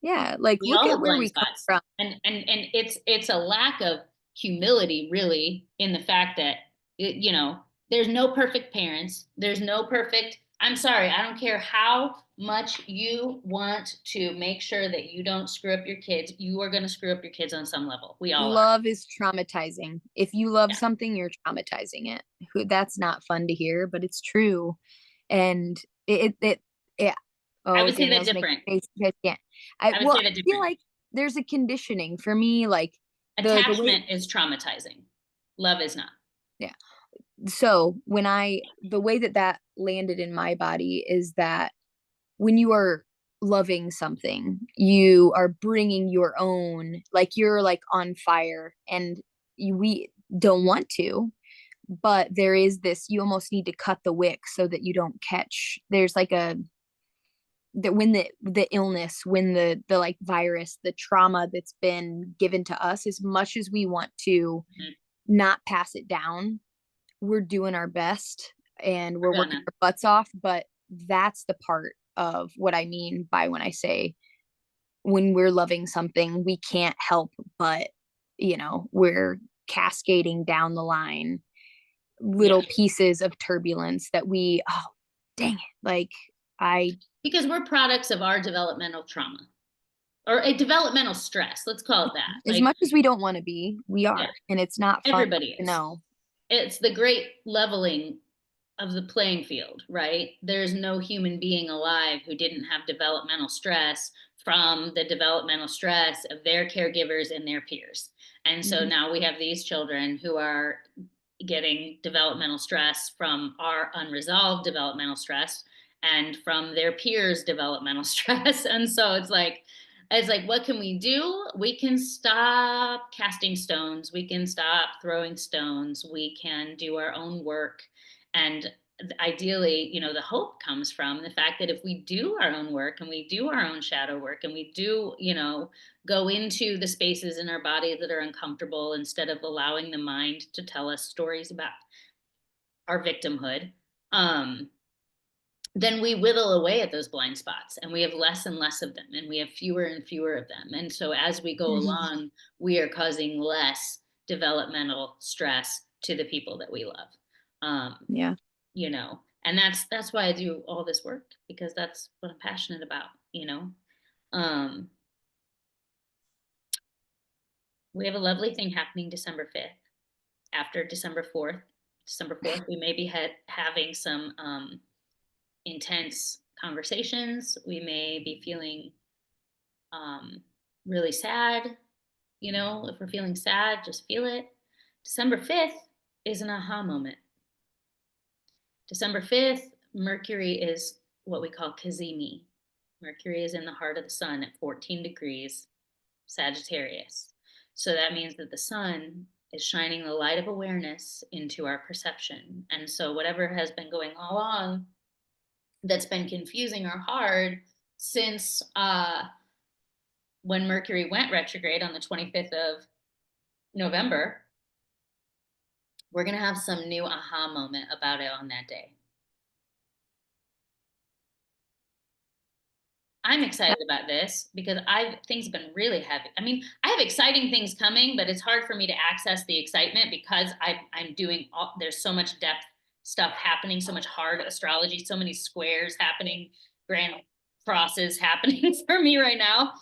Yeah. Like, We look all at have where blind we come spots. from. And it's a lack of humility, really, in the fact that there's no perfect parents, there's no perfect, I'm sorry, I don't care how much you want to make sure that you don't screw up your kids, you are going to screw up your kids on some level. We all are. Love is traumatizing. If you love Yeah. something, you're traumatizing it. That's not fun to hear, but it's true. And yeah. I Oh, would say that Danielle's making different. face. You guys can't. I I would well, say that I feel different. like there's a conditioning for me, like the way. Attachment is traumatizing. Love is not. Yeah. So the way that that landed in my body is that when you are loving something, you are bringing your own, like you're like on fire, and we don't want to, but there is this, you almost need to cut the wick so that you don't catch. There's like a, that when the illness, when the like virus, the trauma that's been given to us, as much as we want to Mhm. not pass it down, we're doing our best and we're We're working gonna. our butts off. But that's the part of what I mean by when I say, when we're loving something, we can't help but, we're cascading down the line Yeah. little pieces of turbulence that oh, dang it. Like, I, Because we're products of our developmental trauma, or a developmental stress. Let's call it that. as Like, much as we don't want to be, we yeah, are. And it's not fun everybody to is. know. It's the great leveling of the playing field, right? There's no human being alive who didn't have developmental stress from the developmental stress of their caregivers and their peers. And so Mm-hmm. now we have these children who are getting developmental stress from our unresolved developmental stress and from their peers' developmental stress. And so it's like, what can we do? We can stop casting stones. We can stop throwing stones. We can do our own work. And ideally, the hope comes from the fact that if we do our own work and we do our own shadow work and we do, go into the spaces in our body that are uncomfortable, instead of allowing the mind to tell us stories about our victimhood, um, then we whittle away at those blind spots, and we have less and less of them, and we have fewer and fewer of them. And so as we go along, we are causing less developmental stress to the people that we love. Yeah. You know, and that's why I do all this work, because that's what I'm passionate about, you know. Um, we have a lovely thing happening December 5th. After December 4th, we may be having some intense conversations. We may be feeling really sad. You know, if we're feeling sad, just feel it. December 5th is an aha moment. December 5th, Mercury is what we call Cazimi. Mercury is in the heart of the sun at 14 degrees Sagittarius. So that means that the sun is shining the light of awareness into our perception. And so whatever has been going along that's been confusing or hard since when Mercury went retrograde on the 25th of November, we're going to have some new aha moment about it on that day. I'm excited about this because things have been really heavy. I mean, I have exciting things coming, but it's hard for me to access the excitement because I'm doing there's so much depth stuff happening, so much hard astrology, so many squares happening, grand crosses happening for me right now.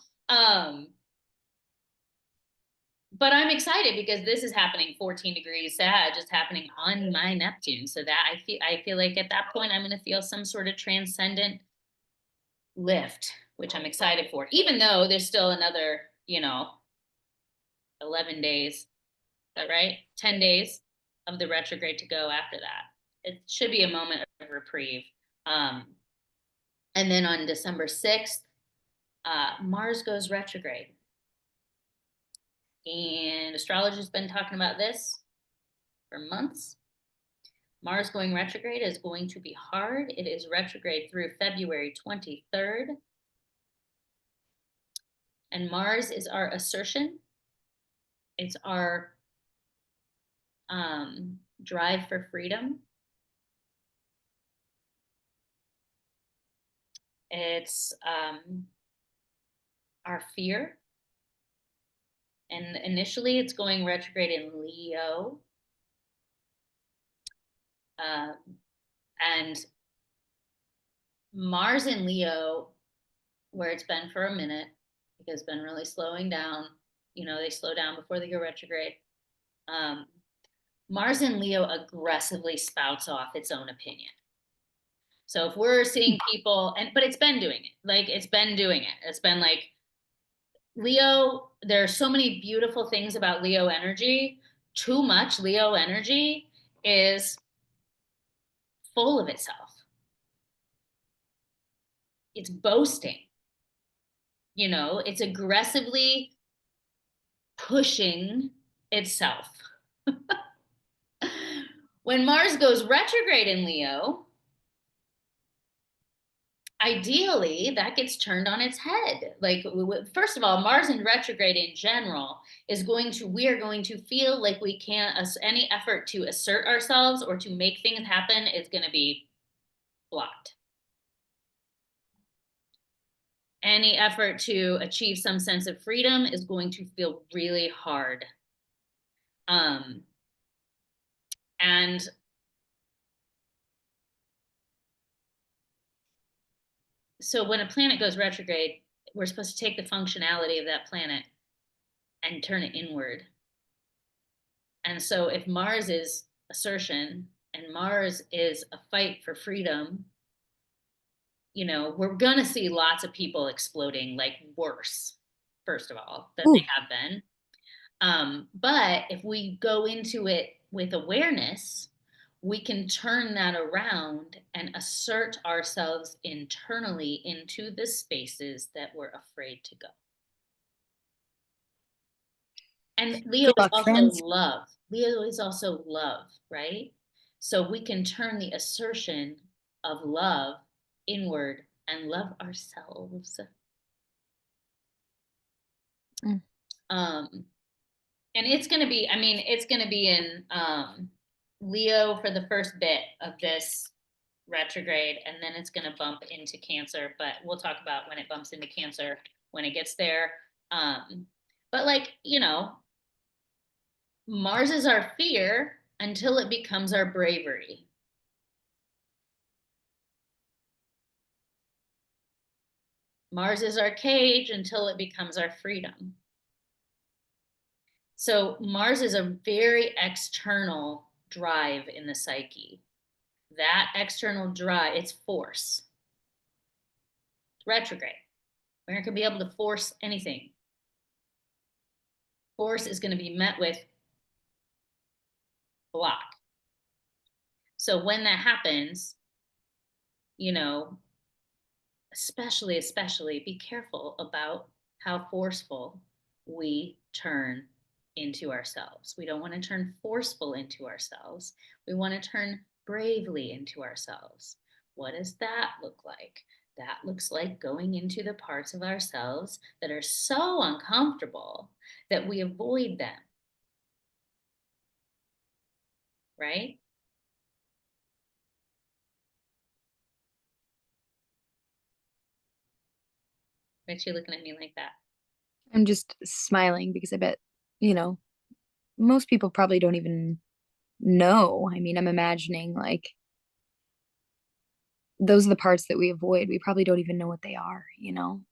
But I'm excited because this is happening 14 degrees Sag, just happening on my Neptune. So that I feel like at that point I'm going to feel some sort of transcendent lift, which I'm excited for, even though there's still another, 11 days, is that right? 10 days of the retrograde to go after that. It should be a moment of reprieve. And then on December 6th, Mars goes retrograde. And astrology has been talking about this for months. Mars going retrograde is going to be hard. It is retrograde through February 23rd. And Mars is our assertion. It's our drive for freedom. It's our fear. And initially it's going retrograde in Leo. And Mars in Leo, where it's been for a minute, because it's been really slowing down. They slow down before they go retrograde. Mars in Leo aggressively spouts off its own opinion. So if we're seeing people, but it's been doing it. It's been like Leo, there are so many beautiful things about Leo energy. Too much Leo energy is full of itself. It's boasting. It's aggressively pushing itself. When Mars goes retrograde in Leo, ideally that gets turned on its head. First of all, Mars in retrograde in general we are going to feel like we can't, any effort to assert ourselves or to make things happen is going to be blocked. Any effort to achieve some sense of freedom is going to feel really hard. And so when a planet goes retrograde, we're supposed to take the functionality of that planet and turn it inward. And so if Mars is assertion and Mars is a fight for freedom, we're going to see lots of people exploding worse, first of all, than they have been. But if we go into it with awareness, we can turn that around and assert ourselves internally into the spaces that we're afraid to go. And Leo is also love. Leo is also love, right? So we can turn the assertion of love inward and love ourselves. And it's going to be in Leo for the first bit of this retrograde, and then it's going to bump into Cancer, but we'll talk about when it bumps into Cancer when it gets there. But like, Mars is our fear until it becomes our bravery. Mars is our cage until it becomes our freedom. So Mars is a very external drive in the psyche. That external drive, it's force. Retrograde. We're not going to be able to force anything. Force is going to be met with block. So when that happens, especially be careful about how forceful we turn into ourselves. We don't want to turn forceful into ourselves. We want to turn bravely into ourselves. What does that look like? That looks like going into the parts of ourselves that are so uncomfortable that we avoid them. Right? Why are you looking at me like that? I'm just smiling because I bet, most people probably don't even know. I mean, I'm imagining like those are the parts that we avoid. We probably don't even know what they are,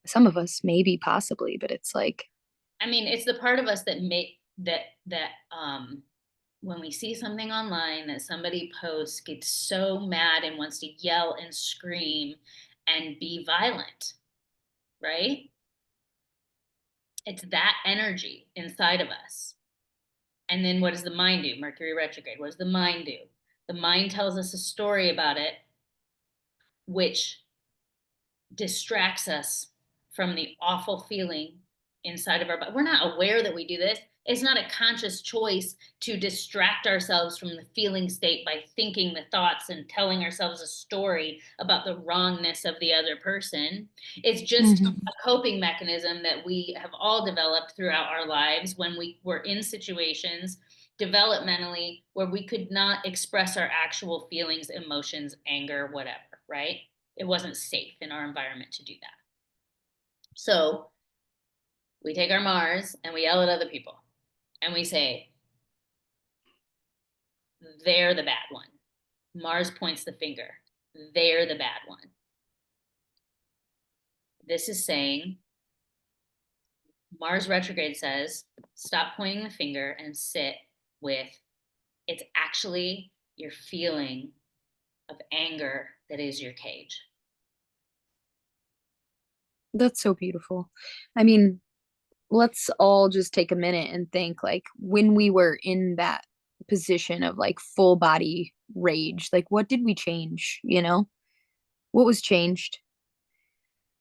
Some of us maybe possibly, but it's like, I mean, it's the part of us that make that when we see something online that somebody posts, gets so mad and wants to yell and scream and be violent, right? It's that energy inside of us. And then what does the mind do? Mercury retrograde. What does the mind do? The mind tells us a story about it, which distracts us from the awful feeling inside of our body. We're not aware that we do this. It's not a conscious choice to distract ourselves from the feeling state by thinking the thoughts and telling ourselves a story about the wrongness of the other person. It's just Mhm. a coping mechanism that we have all developed throughout our lives when we were in situations developmentally where we could not express our actual feelings, emotions, anger, whatever, right? It wasn't safe in our environment to do that. So we take our Mars and we yell at other people and we say, they're the bad one. Mars points the finger. They're the bad one. This is saying, Mars retrograde says, stop pointing the finger and sit with, it's actually your feeling of anger that is your cage. That's so beautiful. I mean, let's all just take a minute and think like when we were in that position of like full body rage, like what did we change, What was changed?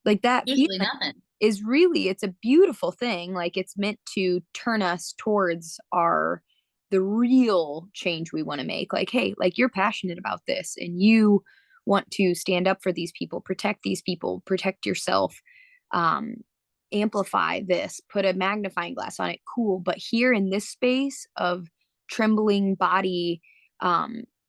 Like that feeling Usually nothing. is really, it's a beautiful thing. Like it's meant to turn us towards the real change we want to make. Like, hey, like you're passionate about this and you want to stand up for these people, protect yourself, um, amplify this, put a magnifying glass on it. Cool. But here in this space of trembling body,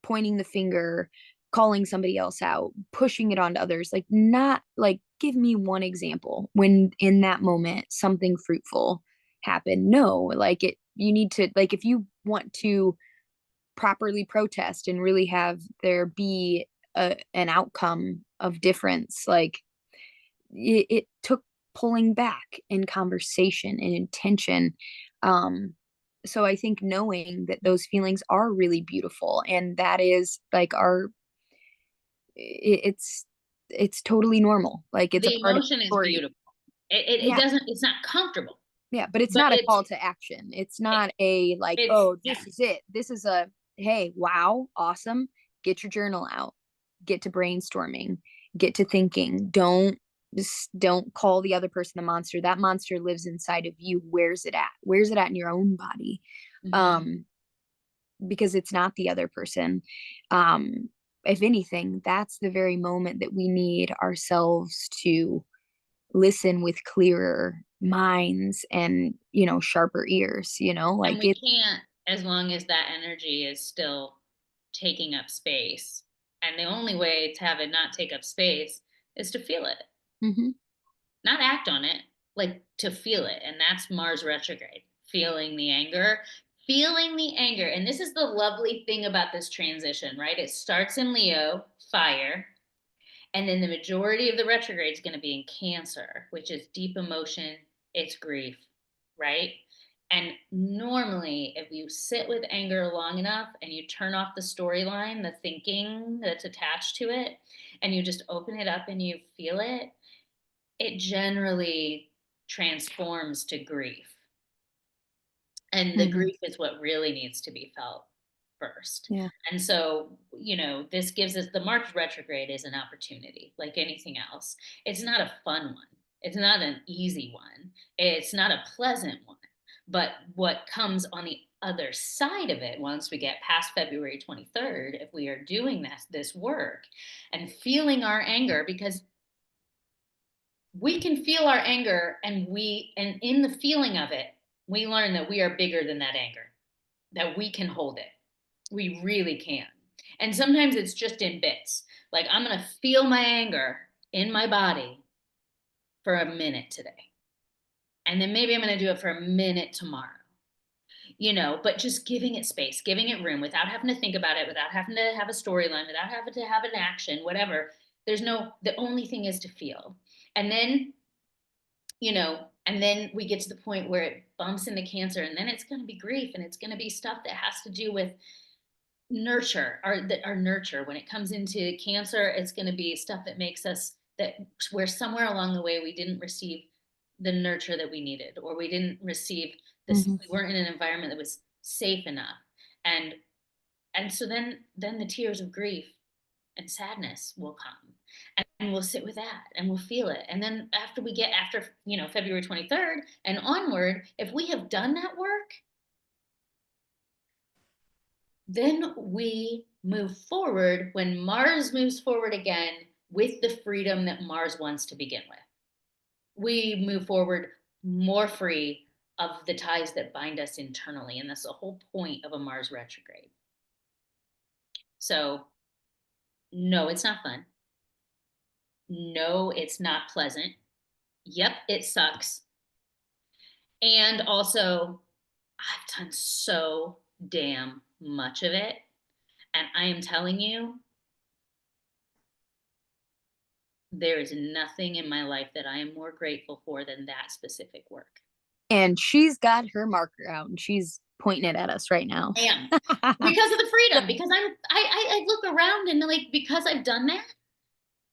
pointing the finger, calling somebody else out, pushing it onto others, like not like give me one example when in that moment something fruitful happened. No, like you need to, like, if you want to properly protest and really have there be an outcome of difference, like it took pulling back in conversation and intention. So I think knowing that those feelings are really beautiful and that is like it's totally normal. Like it's a The part of emotion the is story. beautiful. It Yeah. doesn't, it's not comfortable, Yeah, but it's but not a call to action. It's not a like, oh, yeah. this is it. This is a hey, wow, awesome. Get your journal out. Get to brainstorming. Get to thinking. Don't call the other person a monster. That monster lives inside of you. Where's it at? Where's it at in your own body? Mm-hmm. Um, because it's not the other person. If anything, that's the very moment that we need ourselves to listen with clearer minds and sharper ears, And like we it. can't, as long as that energy is still taking up space, And the only way to have it not take up space is to feel it, Mm-hmm. not act on it, like to feel it. And that's Mars retrograde, feeling the anger, feeling the anger. And this is the lovely thing about this transition, right? It starts in Leo, fire, and then the majority of the retrograde is going to be in Cancer, which is deep emotion, it's grief, right? And normally, if you sit with anger long enough and you turn off the storyline, the thinking that's attached to it, and you just open it up and you feel it, it generally transforms to grief. And the Mm-hmm. grief is what really needs to be felt first. Yeah. And so, this gives us the Mars retrograde is an opportunity like anything else. It's not a fun one, it's not an easy one, it's not a pleasant one. But what comes on the other side of it, once we get past February 23rd, if we are doing this work and feeling our anger, because we can feel our anger, and in the feeling of it, we learn that we are bigger than that anger, that we can hold it. We really can. And sometimes it's just in bits. Like, I'm going to feel my anger in my body for a minute today. And then maybe I'm going to do it for a minute tomorrow. But just giving it space, giving it room without having to think about it, without having to have a storyline, without having to have an action, whatever. The only thing is to feel. And then, and then we get to the point where it bumps into Cancer, and then it's going to be grief, and it's going to be stuff that has to do with nurture, our nurture. When it comes into Cancer, it's going to be stuff that makes us, that where somewhere along the way we didn't receive the nurture that we needed, or we didn't receive this, Mm-hmm. we weren't in an environment that was safe enough. And so then the tears of grief and sadness will come, and we'll sit with that and we'll feel it. And then after February 23rd and onward, if we have done that work, then we move forward when Mars moves forward again with the freedom that Mars wants to begin with. We move forward more free of the ties that bind us internally. And that's the whole point of a Mars retrograde. So, no, it's not fun. No, it's not pleasant. Yep, it sucks. And also, I've done so damn much of it. And I am telling you, there is nothing in my life that I am more grateful for than that specific work. And she's got her marker out and she's pointing it at us right now. I am, because of the freedom, because I look around and, like, because I've done that,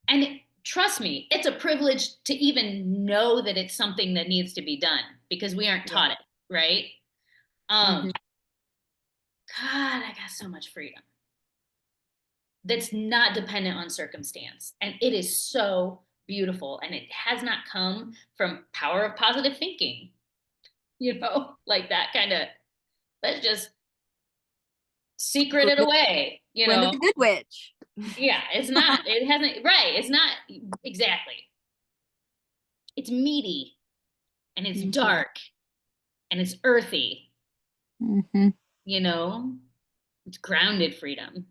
and trust me, it's a privilege to even know that it's something that needs to be done, because we aren't taught it, right? Mm-hmm. God, I got so much freedom that's not dependent on circumstance. And it is so beautiful. And it has not come from power of positive thinking, like that kind of, let's just secret it away, Linda the Good Witch. Yeah, it's not, it hasn't, right. It's not exactly. It's meaty, and it's dark, and it's earthy, Mm-hmm. it's grounded freedom.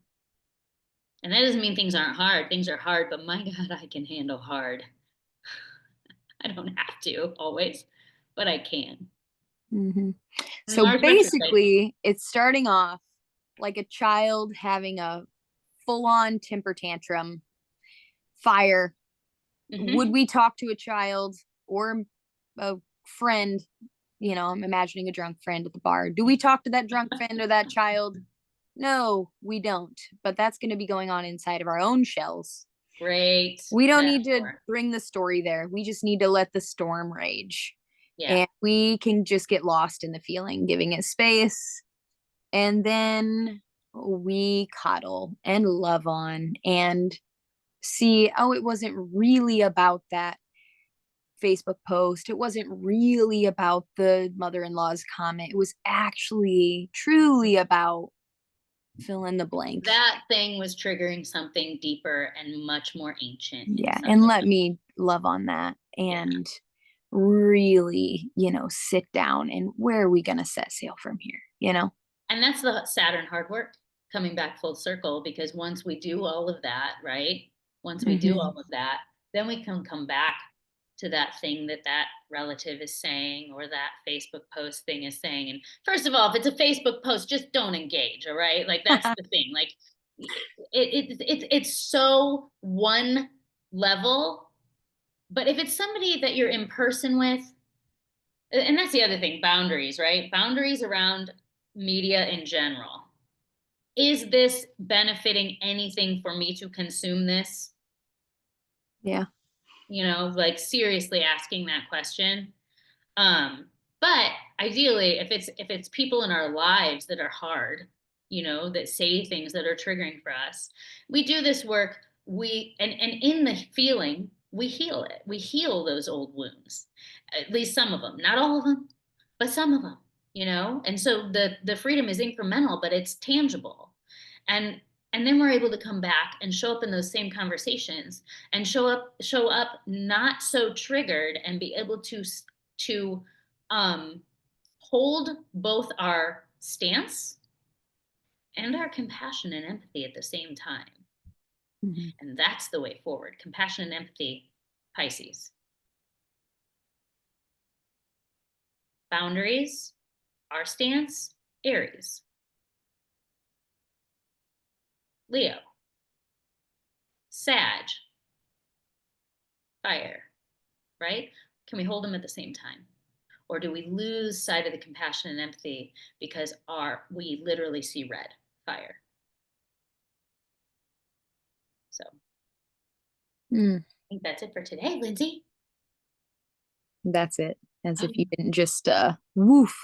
And that doesn't mean things aren't hard. Things are hard, but my God, I can handle hard. I don't have to always, but I can. Mm-hmm. So Mars basically, it's starting off like a child having a full-on temper tantrum, fire. Mm-hmm. Would we talk to a child or a friend? I'm imagining a drunk friend at the bar. Do we talk to that drunk friend or that child? No, we don't. But that's going to be going on inside of our own shells. Great. We don't need to bring the story there. We just need to let the storm rage. Yeah. And we can just get lost in the feeling, giving it space. And then we cuddle and love on and see, oh, it wasn't really about that Facebook post. It wasn't really about the mother-in-law's comment. It was actually truly about fill in the blank. That thing was triggering something deeper and much more ancient. Yeah. And let me love on that and really, sit down and where are we going to set sail from here, And that's the Saturn hard work, coming back full circle, because once we do all of that, right? Once we do Mm-hmm. all of that, then we can come back to that thing that that relative is saying, or that Facebook post thing is saying. And first of all, if it's a Facebook post, just don't engage. All right. Like that's the thing. Like it's so one level, but if it's somebody that you're in person with, and that's the other thing, boundaries, right? Boundaries around media in general. Is this benefiting anything for me to consume this? Yeah. Like seriously asking that question. Um, but ideally, if it's people in our lives that are hard, that say things that are triggering for us, we do this work. And in the feeling, we heal it. We heal those old wounds, at least some of them, not all of them, but some of them. And so the freedom is incremental, but it's tangible, and and then we're able to come back and show up in those same conversations and show up not so triggered, and be able to um, hold both our stance and our compassion and empathy at the same time. Mm-hmm. And that's the way forward. Compassion and empathy, Pisces. Boundaries, our stance, Aries. Leo. Sag, fire, right? Can we hold them at the same time? Or do we lose sight of the compassion and empathy because we literally see red, fire? So Mm, I think that's it for today, Lindsay. that's it. As if you I'm didn't just woof.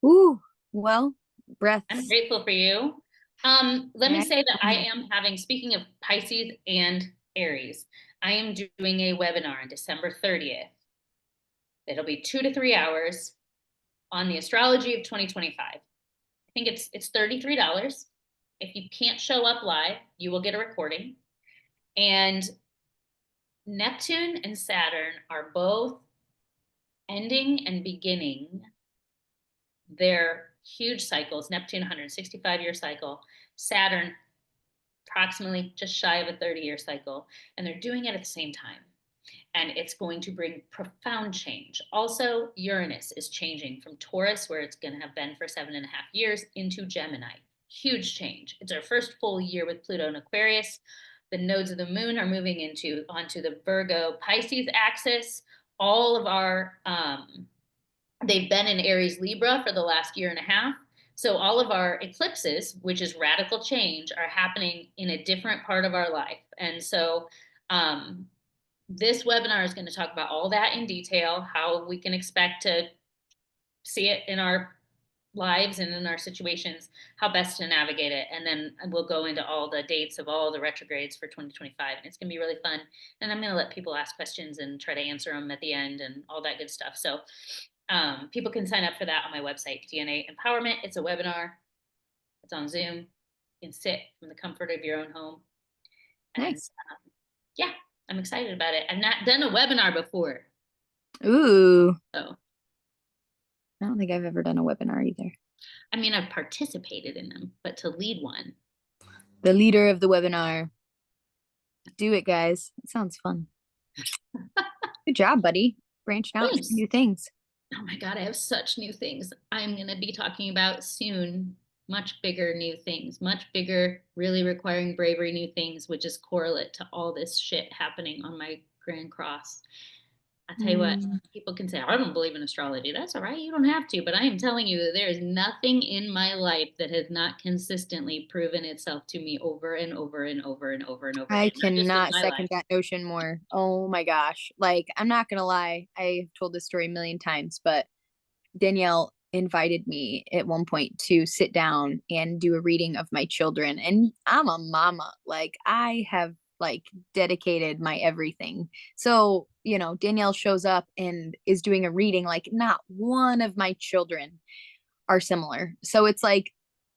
Woo. Well, breaths. grateful for you. Let me I say that I am. am having, speaking of Pisces and Aries, I am doing a webinar on December 30th. It'll be 2 to 3 hours on the astrology of 2025. I think it's $33. If you can't show up live, you will get a recording. And Neptune and Saturn are both ending and beginning their huge cycles. Neptune, 165-year cycle. Saturn, approximately just shy of a 30-year cycle. And they're doing it at the same time. And it's going to bring profound change. Also, Uranus is changing from Taurus, where it's going to have been for 7.5 years, into Gemini. Huge change. It's our first full year with Pluto and Aquarius. The nodes of the moon are moving onto the Virgo Pisces axis. All of our they've been in Aries Libra for the last year and a half. So all of our eclipses, which is radical change, are happening in a different part of our life. And so this webinar is going to talk about all that in detail, how we can expect to see it in our lives and in our situations, how best to navigate it. And then we'll go into all the dates of all the retrogrades for 2025. And it's going to be really fun. And I'm going to let people ask questions and try to answer them at the end and all that good stuff. So people can sign up for that on my website, DNA Empowerment. It's a webinar. It's on Zoom. You can sit from the comfort of your own home. And Nice. yeah, I'm excited about it. I've not done a webinar before. Ooh. So, I don't think I've ever done a webinar either. I mean, I've participated in them, but to lead one. The leader of the webinar. Do it, guys. It sounds fun. Good job, buddy. Branched out to Thanks. new things. Oh my God, I have such new things I'm going to be talking about soon. Much bigger new things, much bigger, really requiring bravery new things, which is correlate to all this shit happening on my Grand Cross. I'll tell you what, people can say, I don't believe in astrology. That's all right. You don't have to. But I am telling you that there is nothing in my life that has not consistently proven itself to me over and over and over and over and over I again. Not just in cannot my second life. that notion more. Oh my gosh. Like, I'm not gonna lie. I've told this story a million times, but Danielle invited me at one point to sit down and do a reading of my children. And I'm a mama. Like, I have like dedicated my everything. So, Danielle shows up and is doing a reading. Like, not one of my children are similar. So it's like,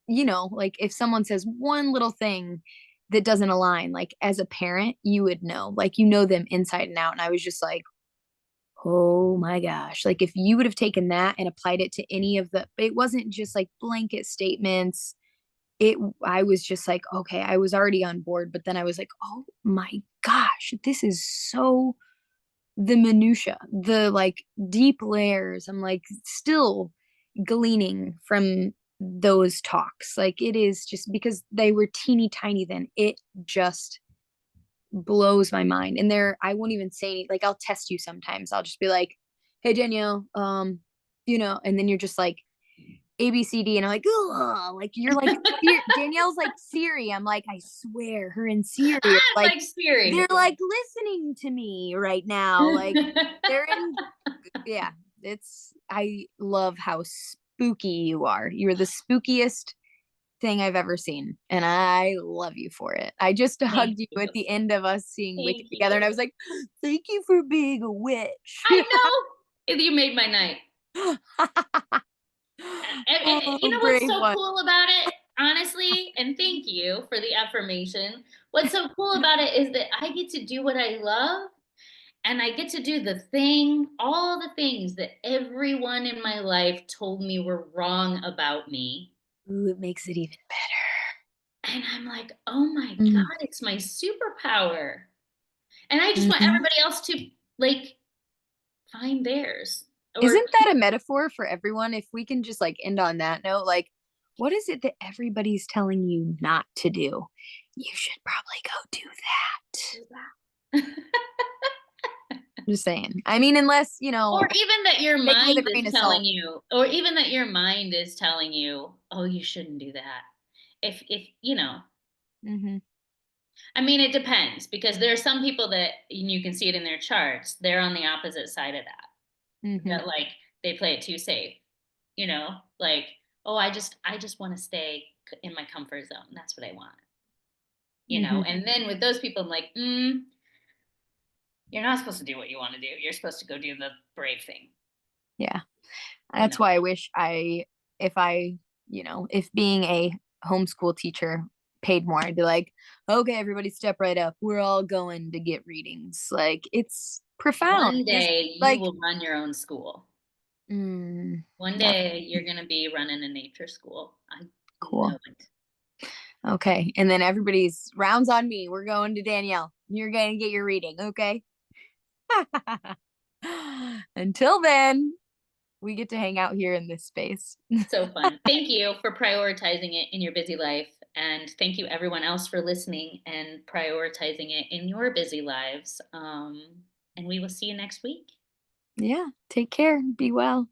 like if someone says one little thing that doesn't align, like as a parent, you would know, like, them inside and out. And I was just like, oh my gosh. Like if you would have taken that and applied it to any of it wasn't just like blanket statements. I was just like, okay, I was already on board, but then I was like, oh my gosh, this is so the minutia, the like deep layers. I'm like still gleaning from those talks. Like it is just because they were teeny tiny then, it just blows my mind. And there, I won't even say any, like I'll test you sometimes. I'll just be like, hey Danielle, and then you're just like ABCD, and I'm like, ugh, like you're like Danielle's like Siri. I'm like, I swear, her and Siri are I'm like, like they're Siri. like listening to me right now. Like they're in, yeah. I love how spooky you are. You're the spookiest thing I've ever seen, and I love you for it. I just Thank hugged you you. at the end of us seeing Wicked Thank together, and I you. was like, thank you for being a witch. I know. You made my night. And you Oh, know what's brave so one. cool about it? Honestly, and thank you for the affirmation. What's so cool about it is that I get to do what I love, and I get to do all the things that everyone in my life told me were wrong about me. Ooh, it makes it even And I'm like, oh my better. God, it's my superpower. And I just want Mhm. everybody else to like find theirs. Or Isn't that a metaphor for everyone? If we can just like end on that note, like, what is it that everybody's telling you not to do? You should probably go do that. Just saying. I mean, unless, or even that your take it with a mind grain is of telling salt. you, or even that your mind is telling you, oh, you shouldn't do that. If Hmm. I mean, it depends because there are some people that and you can see it in their charts. They're on the opposite side of that. Hmm. That like they play it too safe. Like, oh, I just want to stay in my comfort zone. That's what I want. Hmm. And then with those people, I'm like, you're not supposed to do what you want to do. You're supposed to go do the brave thing. Yeah. You That's know, why I wish if I, if being a homeschool teacher paid more, I'd be like, okay, everybody step right up. We're all going to get readings. Like, it's profound. one It's day you like, will run your own school. One that day you're going to be running a nature school. I know cool. it. Okay. And then everybody's rounds on me. We're going to Danielle. You're going to get your reading. Okay. Until then, we get to hang out here in this space. So fun. Thank you for prioritizing it in your busy life. And thank you, everyone else, for listening and prioritizing it in your busy lives. And we will see you next week. Yeah. Take care. Be well.